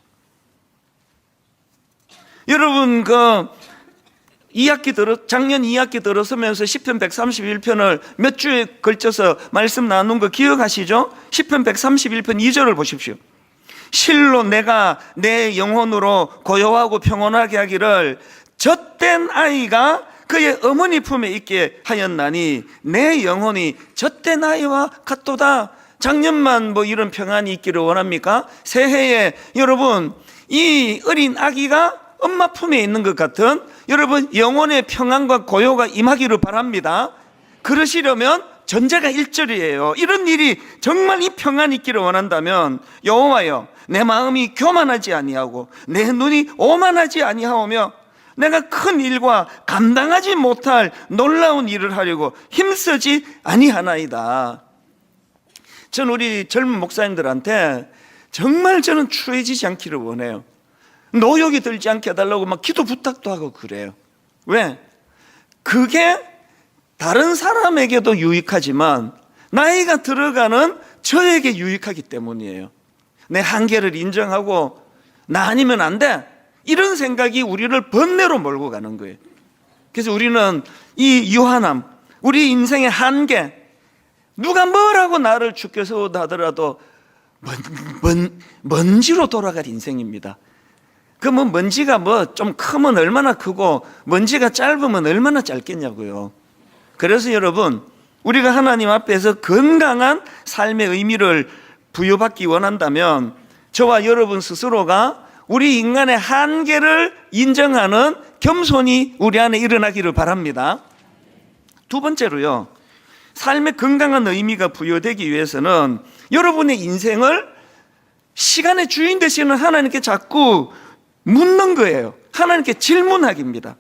여러분 작년 2학기 들어서면서 시편 131편을 몇 주에 걸쳐서 말씀 나눈 거 기억하시죠? 시편 131편 2절을 보십시오. 실로 내가 내 영혼으로 고요하고 평온하게 하기를 젖된 아이가 그의 어머니 품에 있게 하였나니 내 영혼이 젖된 아이와 같도다. 작년만 이런 평안이 있기를 원합니까? 새해에 여러분, 이 어린 아기가 엄마 품에 있는 것 같은 여러분 영혼의 평안과 고요가 임하기를 바랍니다. 그러시려면 전제가 1절이에요. 이런 일이 정말 이 평안이 있기를 원한다면, 여호와여, 내 마음이 교만하지 아니하고 내 눈이 오만하지 아니하오며 내가 큰 일과 감당하지 못할 놀라운 일을 하려고 힘쓰지 아니하나이다. 전 우리 젊은 목사님들한테 정말 저는 추해지지 않기를 원해요. 노역이 들지 않게 해달라고 막 기도 부탁도 하고 그래요. 왜? 그게 다른 사람에게도 유익하지만 나이가 들어가는 저에게 유익하기 때문이에요. 내 한계를 인정하고 나 아니면 안 돼, 이런 생각이 우리를 번뇌로 몰고 가는 거예요. 그래서 우리는 이 유한함, 우리 인생의 한계, 누가 뭐라고 나를 죽게 세우다 하더라도 먼지로 돌아갈 인생입니다. 먼지가 좀 크면 얼마나 크고 먼지가 짧으면 얼마나 짧겠냐고요. 그래서 여러분, 우리가 하나님 앞에서 건강한 삶의 의미를 부여받기 원한다면 저와 여러분 스스로가 우리 인간의 한계를 인정하는 겸손이 우리 안에 일어나기를 바랍니다. 두 번째로요, 삶의 건강한 의미가 부여되기 위해서는 여러분의 인생을 시간의 주인 되시는 하나님께 자꾸 묻는 거예요. 하나님께 질문하기입니다.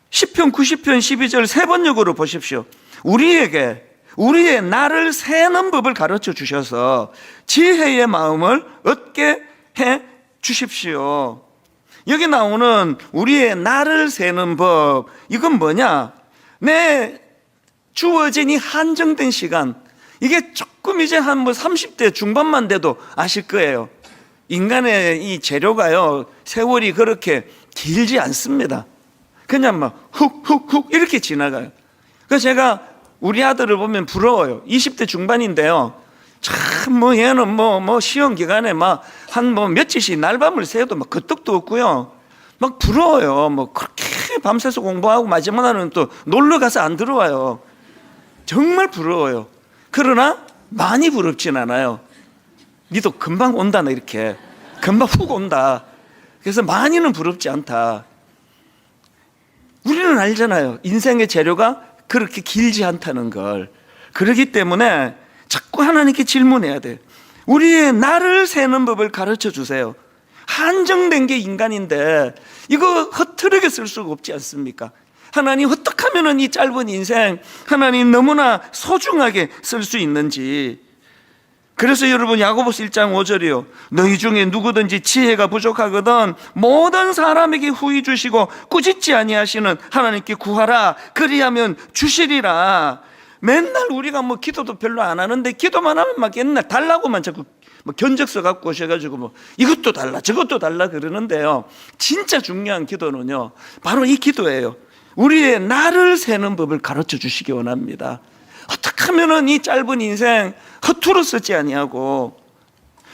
시편 90편 12절 3번역으로 보십시오. 우리에게 우리의 날을 세는 법을 가르쳐 주셔서 지혜의 마음을 얻게 해 주십시오. 여기 나오는 우리의 날을 세는 법, 이건 뭐냐? 내 주어진 이 한정된 시간, 이게 조금 이제 한 30대 중반만 돼도 아실 거예요. 인간의 이 재료가요, 세월이 그렇게 길지 않습니다. 그냥 훅 이렇게 지나가요. 그래서 제가 우리 아들을 보면 부러워요. 20대 중반인데요. 참 뭐 얘는 뭐 시험 기간에 막 한 뭐 며칠씩 날밤을 새도 막 끄떡도 없고요. 막 부러워요. 뭐 그렇게 밤새서 공부하고 마지막 날은 또 놀러 가서 안 들어와요. 정말 부러워요. 그러나 많이 부럽진 않아요. 니도 금방 온다, 나 이렇게. 금방 훅 온다. 그래서 많이는 부럽지 않다. 우리는 알잖아요. 인생의 재료가 그렇게 길지 않다는 걸. 그렇기 때문에 자꾸 하나님께 질문해야 돼. 우리의 나를 세는 법을 가르쳐 주세요. 한정된 게 인간인데 이거 허투루게 쓸 수가 없지 않습니까? 하나님 어떻게 하면 이 짧은 인생 하나님 너무나 소중하게 쓸 수 있는지. 그래서 여러분 야고보서 1장 5절이요. 너희 중에 누구든지 지혜가 부족하거든 모든 사람에게 후히 주시고 꾸짖지 아니하시는 하나님께 구하라. 그리하면 주시리라. 맨날 우리가 뭐 기도도 별로 안 하는데 기도만 하면 막 옛날 달라고만 자꾸 뭐 견적서 갖고 오셔가지고 뭐 이것도 달라 저것도 달라 그러는데요. 진짜 중요한 기도는요, 바로 이 기도예요. 우리의 나를 세는 법을 가르쳐 주시기 원합니다. 어떻게 하면은 이 짧은 인생 허투루 쓰지 아니하고,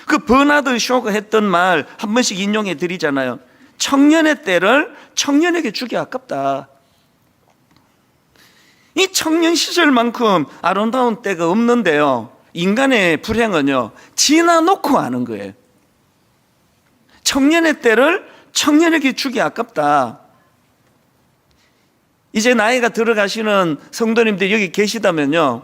그 버나드 쇼가 했던 말 한 번씩 인용해 드리잖아요. 청년의 때를 청년에게 주기 아깝다. 이 청년 시절만큼 아름다운 때가 없는데요, 인간의 불행은요 지나놓고 하는 거예요. 청년의 때를 청년에게 주기 아깝다. 이제 나이가 들어가시는 성도님들이 여기 계시다면요,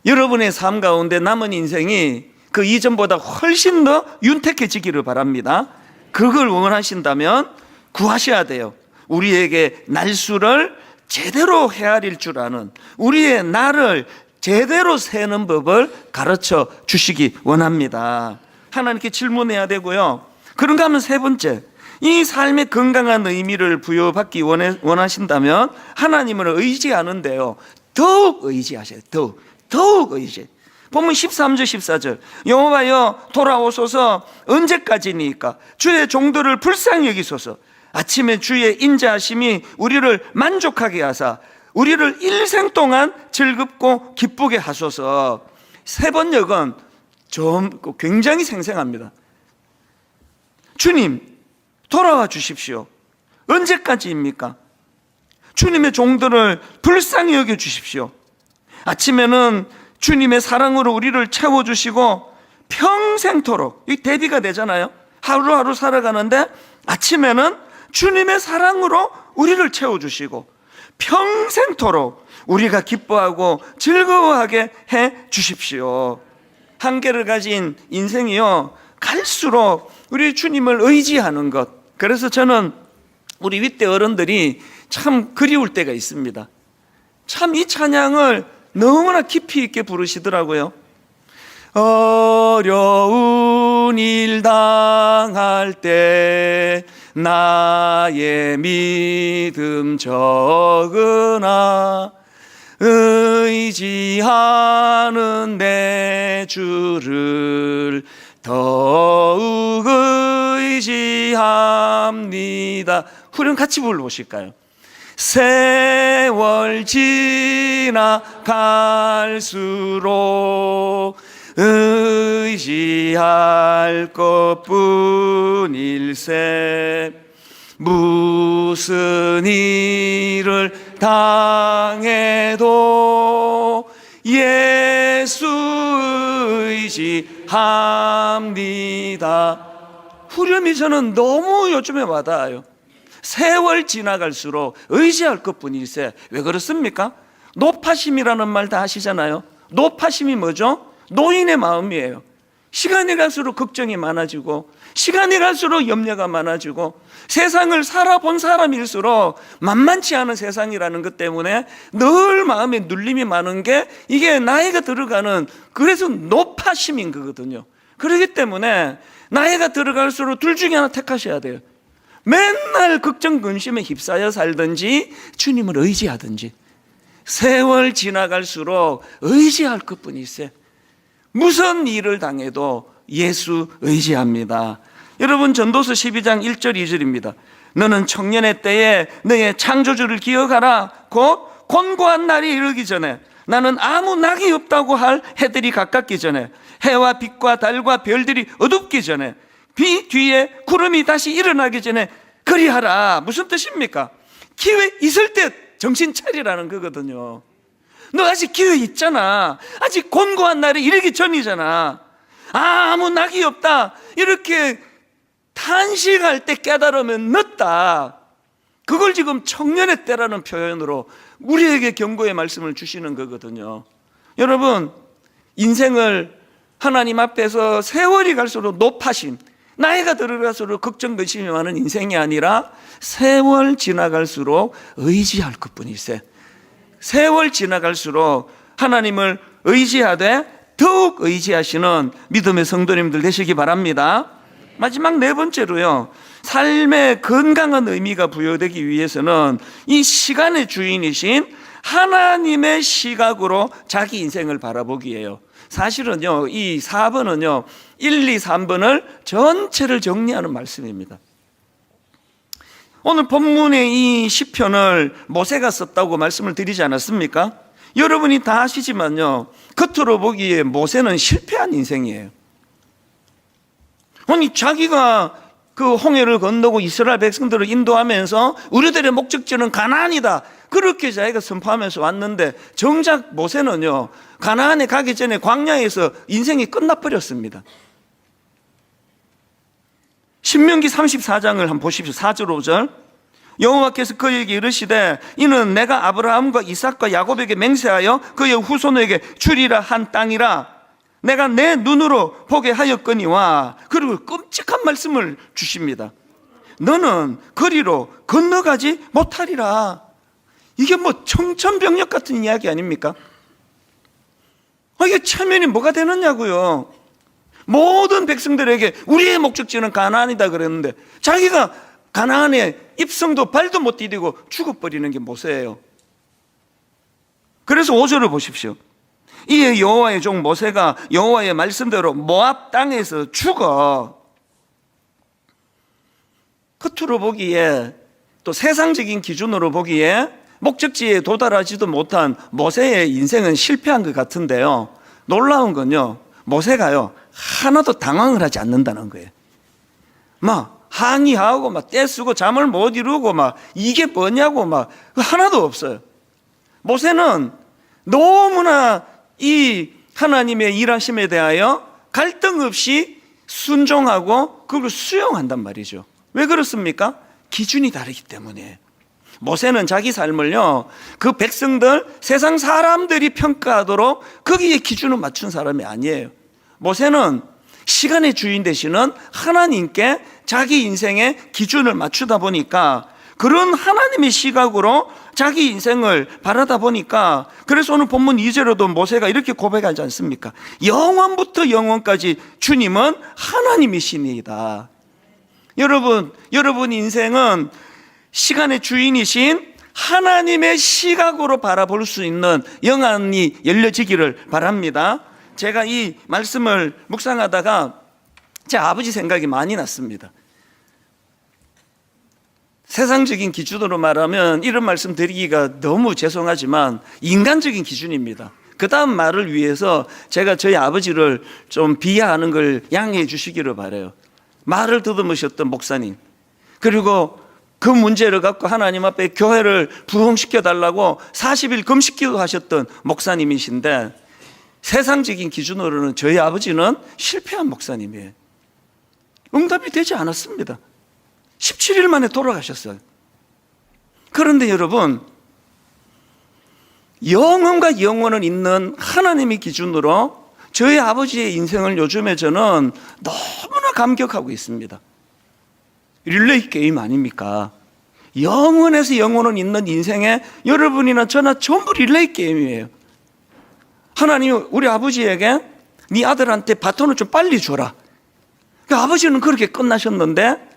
여러분의 삶 가운데 남은 인생이 그 이전보다 훨씬 더 윤택해지기를 바랍니다. 그걸 원하신다면 구하셔야 돼요. 우리에게 날수를 제대로 헤아릴 줄 아는, 우리의 날을 제대로 세는 법을 가르쳐 주시기 원합니다. 하나님께 질문해야 되고요. 그런가 하면 세 번째, 이 삶의 건강한 의미를 부여받기 원하신다면 하나님을 의지하는데요, 더욱 의지하셔야 돼요. 더욱 의지. 보면 13절 14절 여호와여 돌아오소서 언제까지니까 주의 종들을 불쌍히 여기소서. 아침에 주의 인자하심이 우리를 만족하게 하사 우리를 일생 동안 즐겁고 기쁘게 하소서. 세 번역은 좀 굉장히 생생합니다. 주님 돌아와 주십시오. 언제까지입니까? 주님의 종들을 불쌍히 여겨 주십시오. 아침에는 주님의 사랑으로 우리를 채워주시고 평생토록, 이 대비가 되잖아요. 하루하루 살아가는데 아침에는 주님의 사랑으로 우리를 채워주시고 평생토록 우리가 기뻐하고 즐거워하게 해 주십시오. 한계를 가진 인생이요, 갈수록 우리 주님을 의지하는 것. 그래서 저는 우리 윗대 어른들이 참 그리울 때가 있습니다. 참 이 찬양을 너무나 깊이 있게 부르시더라고요. 어려운 일 당할 때 나의 믿음 적으나 의지하는 내 주를 더욱 의지합니다. 후렴 같이 불러보실까요? 세월 지나갈수록 의지할 것뿐일세. 무슨 일을 당해도 예수 의지합니다. 후렴이 저는 너무 요즘에 와닿아요. 세월 지나갈수록 의지할 것뿐일세. 왜 그렇습니까? 노파심이라는 말 다 아시잖아요. 노파심이 뭐죠? 노인의 마음이에요. 시간이 갈수록 걱정이 많아지고 시간이 갈수록 염려가 많아지고 세상을 살아본 사람일수록 만만치 않은 세상이라는 것 때문에 늘 마음에 눌림이 많은 게 이게 나이가 들어가는, 그래서 노파심인 거거든요. 그렇기 때문에 나이가 들어갈수록 둘 중에 하나 택하셔야 돼요. 맨날 걱정 근심에 휩싸여 살든지 주님을 의지하든지. 세월 지나갈수록 의지할 것뿐일세. 무슨 일을 당해도 예수 의지합니다. 여러분 전도서 12장 1절 2절입니다. 너는 청년의 때에 너의 창조주를 기억하라. 곧 곤고한 날이 이르기 전에, 나는 아무 낙이 없다고 할 해들이 가깝기 전에, 해와 빛과 달과 별들이 어둡기 전에, 비 뒤에 구름이 다시 일어나기 전에 그리하라. 무슨 뜻입니까? 기회 있을 때 정신 차리라는 거거든요. 너 아직 기회 있잖아. 아직 곤고한 날이 이르기 전이잖아. 아무 낙이 없다, 이렇게 탄식할 때 깨달으면 늦다. 그걸 지금 청년의 때라는 표현으로 우리에게 경고의 말씀을 주시는 거거든요. 여러분, 인생을 하나님 앞에서 세월이 갈수록 높아심, 나이가 들어갈수록 걱정 근심이 많은 인생이 아니라 세월 지나갈수록 의지할 것뿐일세. 세월 지나갈수록 하나님을 의지하되 더욱 의지하시는 믿음의 성도님들 되시기 바랍니다. 마지막 네 번째로요, 삶의 건강한 의미가 부여되기 위해서는 이 시간의 주인이신 하나님의 시각으로 자기 인생을 바라보기예요. 사실은요, 이 4번은요 1, 2, 3번을 전체를 정리하는 말씀입니다. 오늘 본문의 이 시편을 모세가 썼다고 말씀을 드리지 않았습니까? 여러분이 다 아시지만요, 겉으로 보기에 모세는 실패한 인생이에요. 아니, 자기가 그 홍해를 건너고 이스라엘 백성들을 인도하면서 우리들의 목적지는 가나안이다, 그렇게 자기가 선포하면서 왔는데, 정작 모세는요 가나안에 가기 전에 광야에서 인생이 끝나버렸습니다. 신명기 34장을 한번 보십시오. 4절 5절. 여호와께서 그에게 이르시되 이는 내가 아브라함과 이삭과 야곱에게 맹세하여 그의 후손에게 주리라 한 땅이라 내가 내 눈으로 보게 하였거니와. 그리고 끔찍한 말씀을 주십니다. 너는 거리로 건너가지 못하리라. 이게 뭐 청천벽력 같은 이야기 아닙니까? 이게 체면이 뭐가 되느냐고요. 모든 백성들에게 우리의 목적지는 가나안이다 그랬는데 자기가 가나안에 입성도 발도 못 디디고 죽어버리는 게 모세예요. 그래서 5절을 보십시오. 이에 여호와의 종 모세가 여호와의 말씀대로 모압 땅에서 죽어. 겉으로 보기에, 또 세상적인 기준으로 보기에 목적지에 도달하지도 못한 모세의 인생은 실패한 것 같은데요, 놀라운 건요, 모세가요 하나도 당황을 하지 않는다는 거예요. 막 항의하고 막 떼쓰고 잠을 못 이루고 막 이게 뭐냐고 막 하나도 없어요. 모세는 너무나 이 하나님의 일하심에 대하여 갈등 없이 순종하고 그걸 수용한단 말이죠. 왜 그렇습니까? 기준이 다르기 때문에. 모세는 자기 삶을요 그 백성들, 세상 사람들이 평가하도록 거기에 기준을 맞춘 사람이 아니에요. 모세는 시간의 주인 되시는 하나님께 자기 인생의 기준을 맞추다 보니까, 그런 하나님의 시각으로 자기 인생을 바라다 보니까, 그래서 오늘 본문 2절에도 모세가 이렇게 고백하지 않습니까? 영원부터 영원까지 주님은 하나님이시니이다. 여러분 인생은 시간의 주인이신 하나님의 시각으로 바라볼 수 있는 영안이 열려지기를 바랍니다. 제가 이 말씀을 묵상하다가 제 아버지 생각이 많이 났습니다. 세상적인 기준으로 말하면 이런 말씀 드리기가 너무 죄송하지만 인간적인 기준입니다. 그 다음 말을 위해서 제가 저희 아버지를 좀 비하하는 걸 양해해 주시기를 바라요. 말을 더듬으셨던 목사님, 그리고 그 문제를 갖고 하나님 앞에 교회를 부흥시켜 달라고 40일 금식기도 하셨던 목사님이신데, 세상적인 기준으로는 저희 아버지는 실패한 목사님이에요. 응답이 되지 않았습니다. 17일 만에 돌아가셨어요. 그런데 여러분, 영혼과 영혼은 있는 하나님의 기준으로 저희 아버지의 인생을 요즘에 저는 너무나 감격하고 있습니다. 릴레이 게임 아닙니까? 영혼에서 영혼은 있는 인생에 여러분이나 저나 전부 릴레이 게임이에요. 하나님이 우리 아버지에게 네 아들한테 바톤을 좀 빨리 줘라. 아버지는 그렇게 끝나셨는데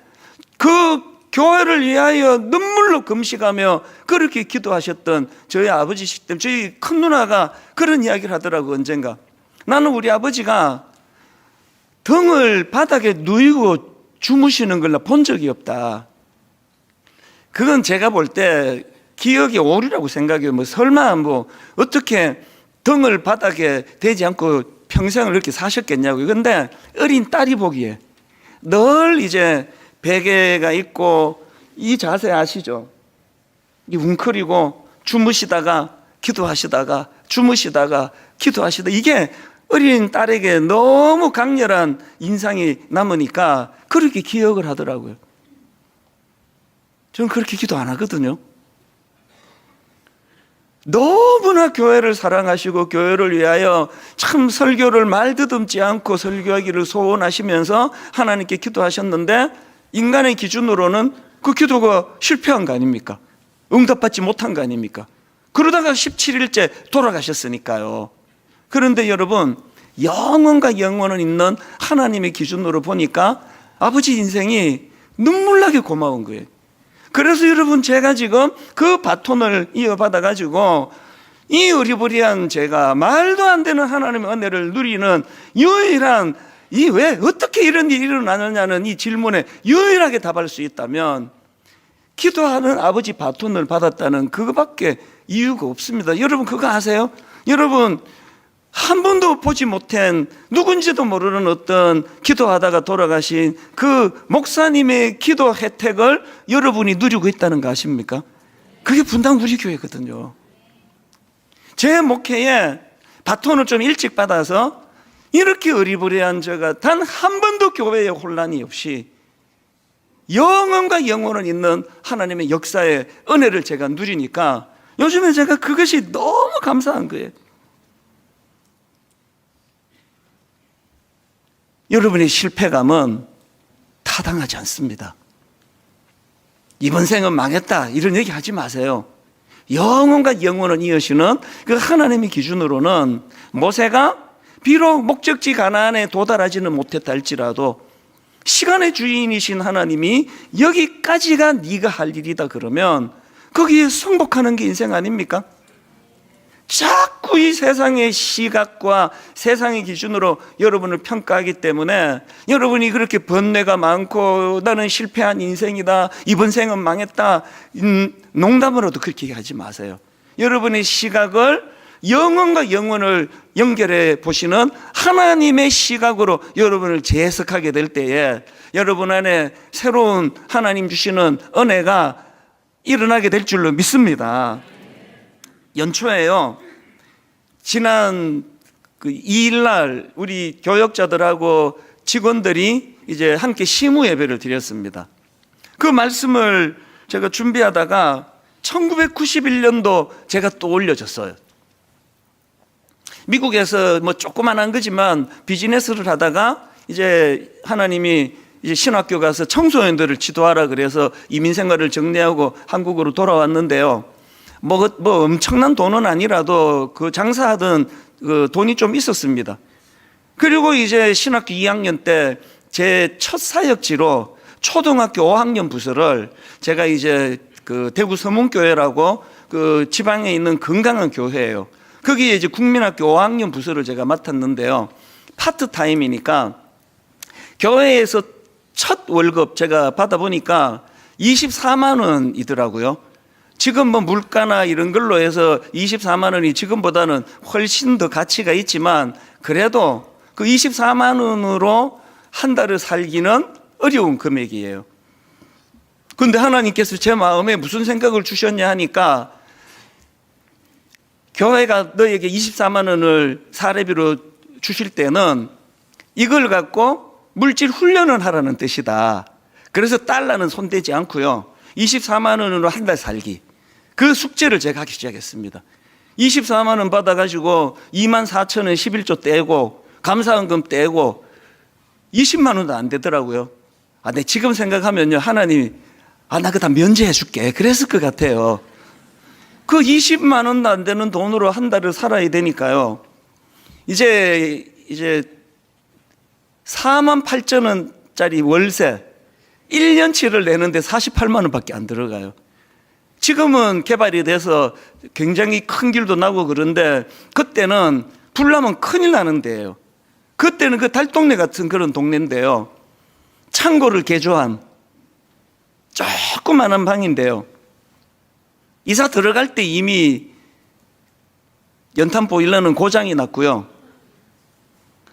그 교회를 위하여 눈물로 금식하며 그렇게 기도하셨던 저희 아버지 시대, 저희 큰 누나가 그런 이야기를 하더라고. 언젠가 나는 우리 아버지가 등을 바닥에 누이고 주무시는 걸 본 적이 없다. 그건 제가 볼 때 기억이 오류라고 생각해요. 뭐 설마 뭐 어떻게 등을 바닥에 대지 않고 평생을 이렇게 사셨겠냐고요. 근데 어린 딸이 보기에 늘 이제 베개가 있고 이 자세 아시죠? 이 웅크리고 주무시다가 기도하시다가 주무시다가 기도하시다, 이게 어린 딸에게 너무 강렬한 인상이 남으니까 그렇게 기억을 하더라고요. 저는 그렇게 기도 안 하거든요. 너무나 교회를 사랑하시고 교회를 위하여 참 설교를 말더듬지 않고 설교하기를 소원하시면서 하나님께 기도하셨는데, 인간의 기준으로는 그 기도가 실패한 거 아닙니까? 응답받지 못한 거 아닙니까? 그러다가 17일째 돌아가셨으니까요. 그런데 여러분, 영원과 영원은 있는 하나님의 기준으로 보니까 아버지 인생이 눈물나게 고마운 거예요. 그래서 여러분, 제가 지금 그 바톤을 이어받아 가지고 이 어리버리한 제가 말도 안 되는 하나님의 은혜를 누리는 유일한, 이 왜 어떻게 이런 일이 일어나느냐는 이 질문에 유일하게 답할 수 있다면 기도하는 아버지 바톤을 받았다는 그거밖에 이유가 없습니다. 여러분 그거 아세요? 여러분 한 번도 보지 못한 누군지도 모르는 어떤 기도하다가 돌아가신 그 목사님의 기도 혜택을 여러분이 누리고 있다는 거 아십니까? 그게 분당 우리교회거든요. 제 목회에 바톤을 좀 일찍 받아서 이렇게 어리버리한 제가 단 한 번도 교회에 혼란이 없이 영원과 영원은 있는 하나님의 역사의 은혜를 제가 누리니까 요즘에 제가 그것이 너무 감사한 거예요. 여러분의 실패감은 타당하지 않습니다. 이번 생은 망했다 이런 얘기 하지 마세요. 영원과 영원은 이어지는 그 하나님의 기준으로는 모세가 비록 목적지 가나안에 도달하지는 못했다 할지라도 시간의 주인이신 하나님이 여기까지가 네가 할 일이다 그러면 거기에 승복하는 게 인생 아닙니까? 자꾸 이 세상의 시각과 세상의 기준으로 여러분을 평가하기 때문에 여러분이 그렇게 번뇌가 많고 나는 실패한 인생이다, 이번 생은 망했다, 농담으로도 그렇게 하지 마세요. 여러분의 시각을 영원과 영원을 연결해 보시는 하나님의 시각으로 여러분을 재해석하게 될 때에 여러분 안에 새로운 하나님 주시는 은혜가 일어나게 될 줄로 믿습니다. 연초에요, 지난 그 2일날 우리 교역자들하고 직원들이 이제 함께 시무 예배를 드렸습니다. 그 말씀을 제가 준비하다가 1991년도 제가 또 올려줬어요. 미국에서 뭐 조그만한 거지만 비즈니스를 하다가 이제 하나님이 이제 신학교 가서 청소년들을 지도하라 그래서 이민 생활을 정리하고 한국으로 돌아왔는데요. 뭐 엄청난 돈은 아니라도 그 장사하던 그 돈이 좀 있었습니다. 그리고 이제 신학교 2학년 때 제 첫 사역지로 초등학교 5학년 부서를 제가 이제 그 대구 서문교회라고 그 지방에 있는 건강한 교회예요. 거기에 이제 국민학교 5학년 부서를 제가 맡았는데요. 파트타임이니까 교회에서 첫 월급 제가 받아보니까 24만 원이더라고요. 지금 뭐 물가나 이런 걸로 해서 24만 원이 지금보다는 훨씬 더 가치가 있지만 그래도 그 24만 원으로 한 달을 살기는 어려운 금액이에요. 그런데 하나님께서 제 마음에 무슨 생각을 주셨냐 하니까 교회가 너에게 24만 원을 사례비로 주실 때는 이걸 갖고 물질 훈련을 하라는 뜻이다. 그래서 달러는 손대지 않고요, 24만 원으로 한 달 살기, 그 숙제를 제가 하기 시작했습니다. 24만 원 받아가지고 2만 4천 원 11조 떼고 감사원금 떼고 20만 원도 안 되더라고요. 내 지금 생각하면요, 하나님이 나 그거 다 면제해 줄게 그랬을 것 같아요. 그 20만 원도 안 되는 돈으로 한 달을 살아야 되니까요. 이제 4만 8천 원짜리 월세 1년치를 내는데 48만 원밖에 안 들어가요. 지금은 개발이 돼서 굉장히 큰 길도 나고 그런데 그때는 불 나면 큰일 나는 데예요. 그때는 그 달동네 같은 그런 동네인데요. 창고를 개조한 조그만한 방인데요. 이사 들어갈 때 이미 연탄 보일러는 고장이 났고요.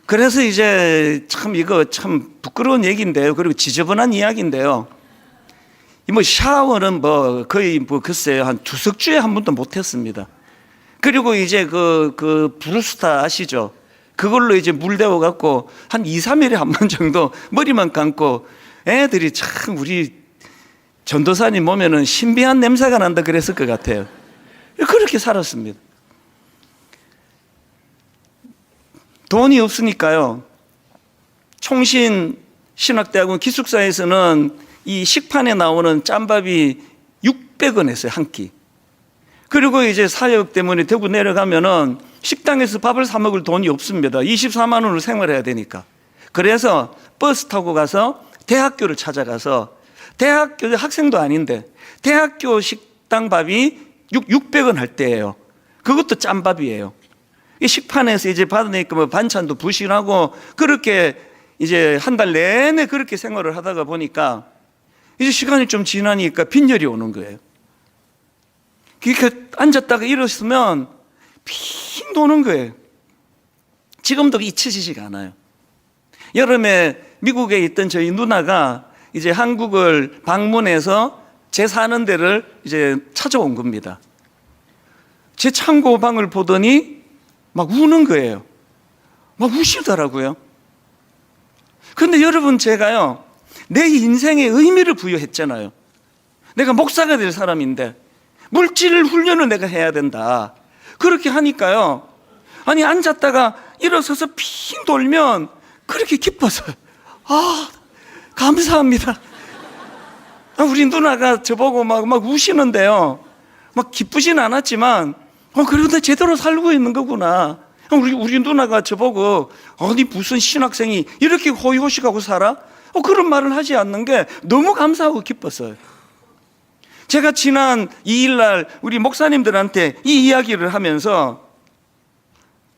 그래서 이제 참 이거 참 부끄러운 얘기인데요. 그리고 지저분한 이야기인데요. 뭐 샤워는 뭐 거의 뭐 글쎄요 한 2석 주에 한 번도 못했습니다. 그리고 이제 그 브루스타 아시죠? 그걸로 이제 물 데워 갖고 한 2, 3일에 한 번 정도 머리만 감고 애들이 참 우리 전도사님 보면은 신비한 냄새가 난다 그랬을 것 같아요. 그렇게 살았습니다. 돈이 없으니까요. 총신 신학대학원 기숙사에서는 이 식판에 나오는 짬밥이 600원 했어요, 한 끼. 그리고 이제 사역 때문에 대구 내려가면은 식당에서 밥을 사 먹을 돈이 없습니다. 24만 원으로 생활해야 되니까. 그래서 버스 타고 가서 대학교를 찾아가서 대학교 학생도 아닌데 대학교 식당 밥이 600원 할 때예요. 그것도 짬밥이에요. 이 식판에서 이제 받으니까 뭐 반찬도 부실하고 그렇게 이제 한 달 내내 그렇게 생활을 하다가 보니까 이제 시간이 좀 지나니까 빈혈이 오는 거예요. 이렇게 앉았다가 일었으면 핑 도는 거예요. 지금도 잊혀지지가 않아요. 여름에 미국에 있던 저희 누나가 이제 한국을 방문해서 제 사는 데를 이제 찾아온 겁니다. 제 창고방을 보더니 막 우는 거예요. 막 우시더라고요. 그런데 여러분 제가요, 내 인생에 의미를 부여했잖아요. 내가 목사가 될 사람인데 물질 훈련을 내가 해야 된다. 그렇게 하니까요. 아니 앉았다가 일어서서 핑 돌면 그렇게 기뻐서요. 아, 감사합니다. 우리 누나가 저보고 막 우시는데요. 막 기쁘진 않았지만 그래도 제대로 살고 있는 거구나. 우리 누나가 저보고 아니 무슨 신학생이 이렇게 호의호식하고 살아? 그런 말을 하지 않는 게 너무 감사하고 기뻤어요. 제가 지난 2일날 우리 목사님들한테 이 이야기를 하면서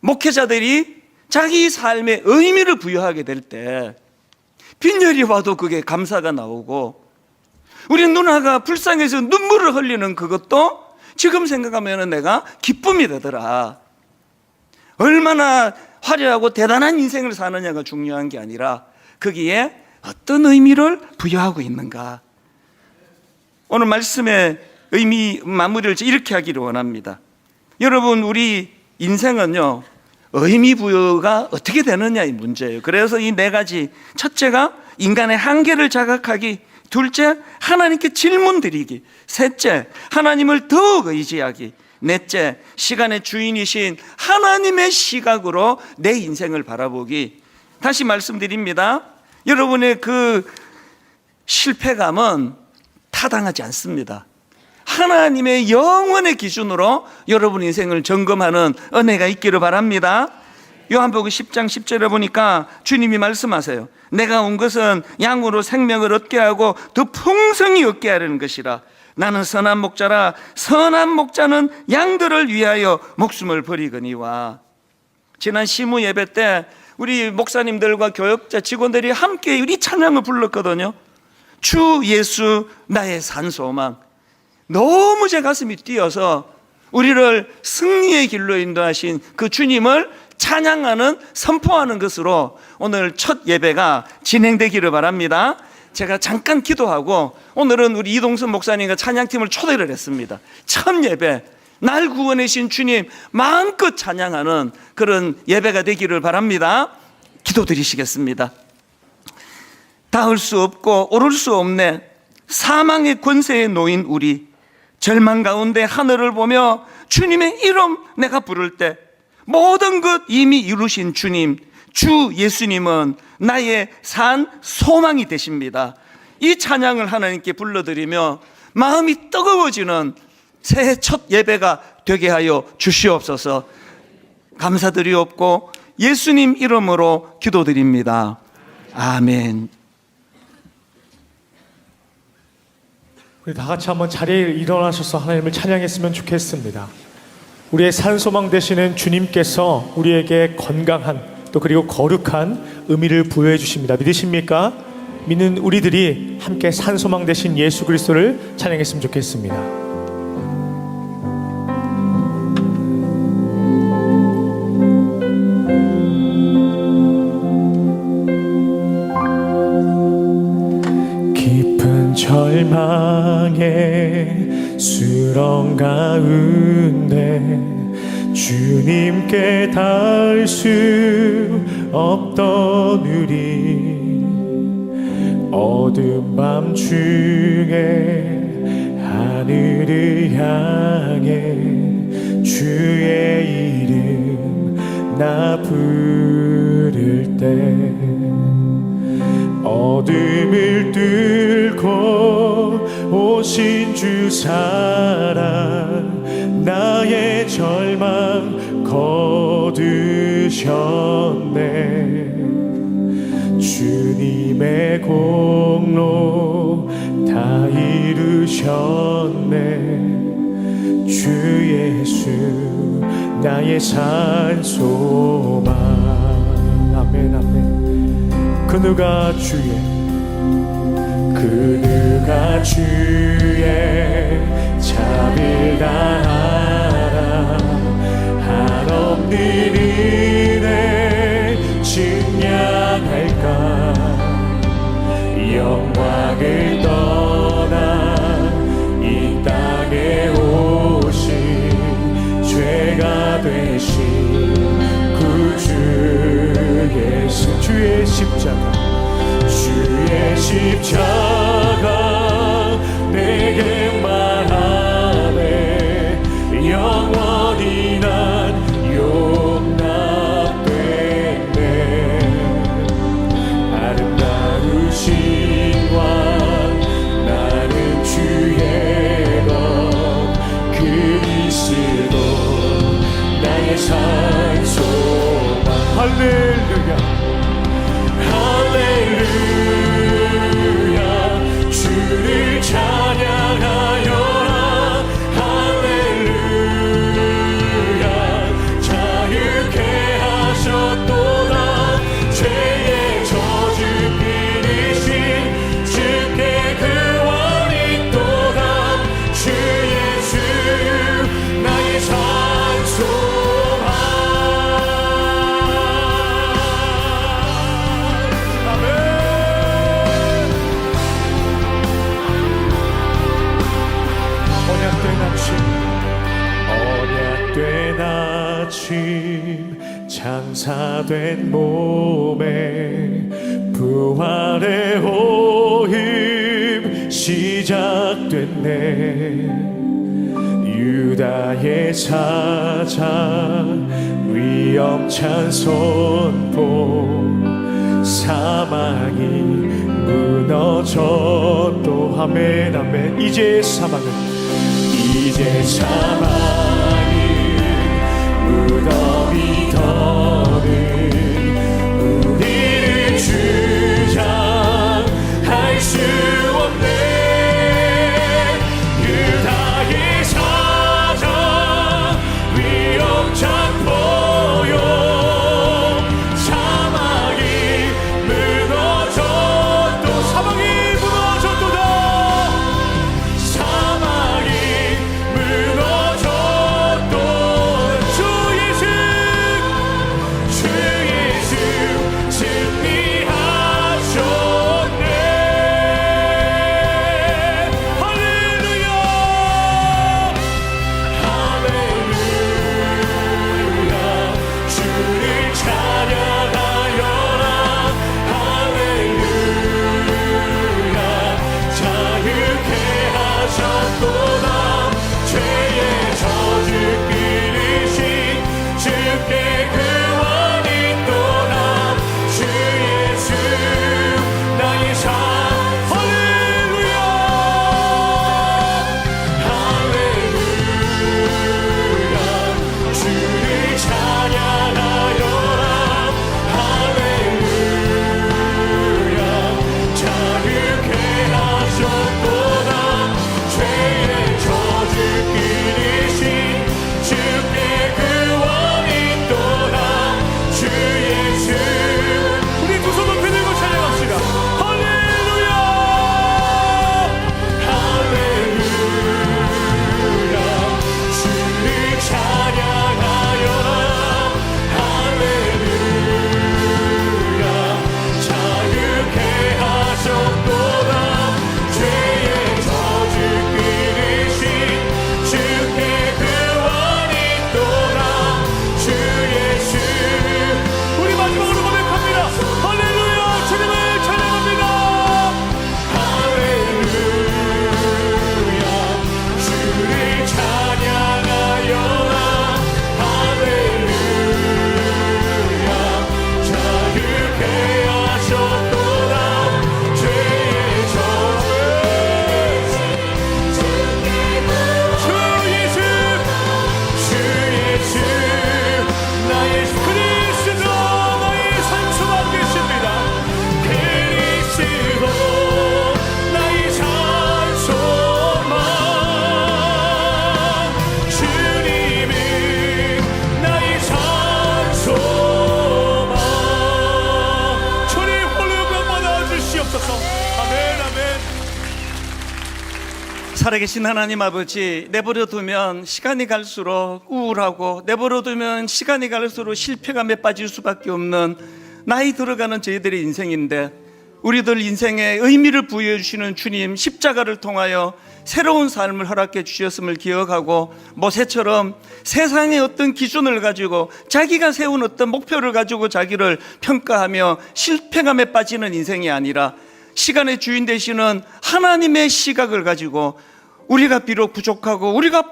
목회자들이 자기 삶에 의미를 부여하게 될 때 빈혈이 와도 그게 감사가 나오고 우리 누나가 불쌍해서 눈물을 흘리는 그것도 지금 생각하면 내가 기쁨이 되더라. 얼마나 화려하고 대단한 인생을 사느냐가 중요한 게 아니라 거기에 어떤 의미를 부여하고 있는가. 오늘 말씀의 의미 마무리를 이렇게 하기를 원합니다. 여러분 우리 인생은요 의미 부여가 어떻게 되느냐의 문제예요. 그래서 이 4가지, 첫째가 인간의 한계를 자각하기, 둘째 하나님께 질문 드리기, 셋째 하나님을 더욱 의지하기, 넷째 시간의 주인이신 하나님의 시각으로 내 인생을 바라보기. 다시 말씀드립니다. 여러분의 그 실패감은 타당하지 않습니다. 하나님의 영원의 기준으로 여러분 인생을 점검하는 은혜가 있기를 바랍니다. 요한복음 10장 10절에 보니까 주님이 말씀하세요. 내가 온 것은 양으로 생명을 얻게 하고 더 풍성히 얻게 하려는 것이라. 나는 선한 목자라. 선한 목자는 양들을 위하여 목숨을 버리거니와. 지난 시무 예배 때 우리 목사님들과 교역자 직원들이 함께 우리 찬양을 불렀거든요. 주 예수 나의 산소망. 너무 제 가슴이 뛰어서 우리를 승리의 길로 인도하신 그 주님을 찬양하는, 선포하는 것으로 오늘 첫 예배가 진행되기를 바랍니다. 제가 잠깐 기도하고 오늘은 우리 이동선 목사님과 찬양팀을 초대를 했습니다. 첫 예배, 날 구원해 주신 주님 마음껏 찬양하는 그런 예배가 되기를 바랍니다. 기도드리시겠습니다. 닿을 수 없고 오를 수 없네. 사망의 권세에 놓인 우리, 절망 가운데 하늘을 보며 주님의 이름 내가 부를 때 모든 것 이미 이루신 주님, 주 예수님은 나의 산 소망이 되십니다. 이 찬양을 하나님께 불러드리며 마음이 뜨거워지는 새해 첫 예배가 되게 하여 주시옵소서. 감사드리옵고 예수님 이름으로 기도드립니다. 아멘. 우리 다 같이 한번 자리에 일어나셔서 하나님을 찬양했으면 좋겠습니다. 우리의 산소망 되시는 주님께서 우리에게 건강한 또 그리고 거룩한 의미를 부여해 주십니다. 믿으십니까? 믿는 우리들이 함께 산소망 되신 예수 그리스도를 찬양했으면 좋겠습니다. 절망의 수렁 가운데 주님께 닿을 수 없던 우리 어두운 밤중에 하늘을 향해 주의 이름 나 부를 때 어둠을 뚫고 오신 주 사랑 나의 절망 거두셨네. 주님의 공로 다 이루셨네. 주 예수 나의 산소망. 아멘 아멘. 그 누가 주의 자비를 다하라. 한없는 은혜 증량할까. 영광을 떠나 이 땅에 오신 죄가 되신 구주 예수. 주의 십자가 내게 말하네. 영원히 난 용납됐네. 아름다우신 왕 나는 주의 것 그리스도 나의 산소망. 할렐루야 할렐루야 주를 찬양하여라. 할렐루야 자유케 하셨도다. 죄의 저주 피리신 주께 구원이 있도다. 주 예수 나의 산소망. 언약된 아침 장사된 몸에 부활의 호흡 시작됐네. 유다의 사자 위엄찬 선포. 사망이 무너졌도. 아멘 아멘. 이제 사망은 무덤이 더는 우리를 주장할 수 없네. 유다의 사자 위엄찬 포효. 사망이 무너졌도. 사망이 무너졌도다. 사망이 무너졌도. 주 예수 살아계신 하나님 아버지, 내버려 두면 시간이 갈수록 우울하고 내버려 두면 시간이 갈수록 실패감에 빠질 수밖에 없는 나이 들어가는 저희들의 인생인데, 우리들 인생에 의미를 부여해 주시는 주님 십자가를 통하여 새로운 삶을 허락해 주셨음을 기억하고, 모세처럼 세상의 어떤 기준을 가지고 자기가 세운 어떤 목표를 가지고 자기를 평가하며 실패감에 빠지는 인생이 아니라, 시간의 주인 되시는 하나님의 시각을 가지고 우리가 비록 부족하고 우리가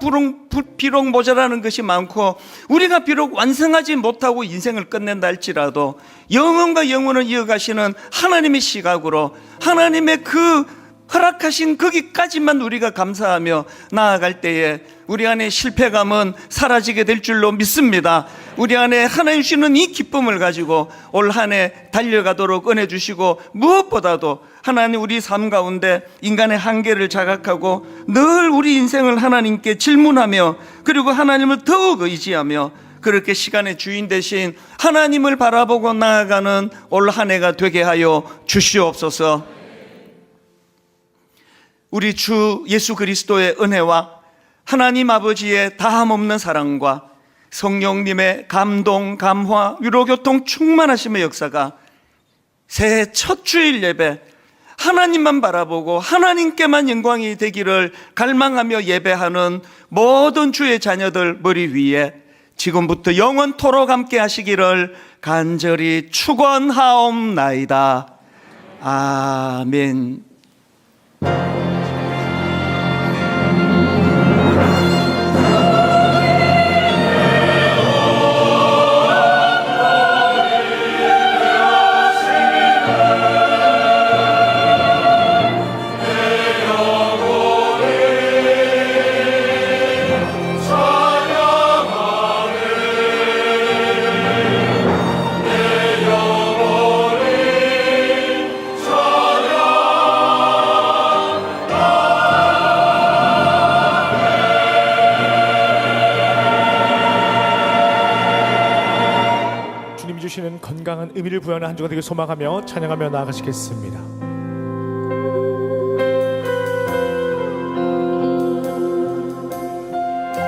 비록 모자라는 것이 많고 우리가 비록 완성하지 못하고 인생을 끝낸다 할지라도 영원과 영원을 이어가시는 하나님의 시각으로, 하나님의 그 허락하신 거기까지만 우리가 감사하며 나아갈 때에 우리 안에 실패감은 사라지게 될 줄로 믿습니다. 우리 안에 하나님 주시는 이 기쁨을 가지고 올 한 해 달려가도록 은혜 주시고, 무엇보다도 하나님 우리 삶 가운데 인간의 한계를 자각하고 늘 우리 인생을 하나님께 질문하며, 그리고 하나님을 더욱 의지하며 그렇게 시간의 주인 되신 하나님을 바라보고 나아가는 올 한 해가 되게 하여 주시옵소서. 우리 주 예수 그리스도의 은혜와 하나님 아버지의 다함없는 사랑과 성령님의 감동, 감화, 위로, 교통, 충만하심의 역사가 새해 첫 주일 예배 하나님만 바라보고 하나님께만 영광이 되기를 갈망하며 예배하는 모든 주의 자녀들 머리 위에 지금부터 영원토록 함께 하시기를 간절히 축원하옵나이다. 아멘. 주시는 건강한 의미를 부여하는 한 주가 되길 소망하며 찬양하며 나아가시겠습니다.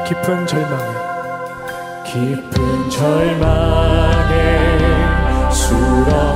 깊은 절망에 수렁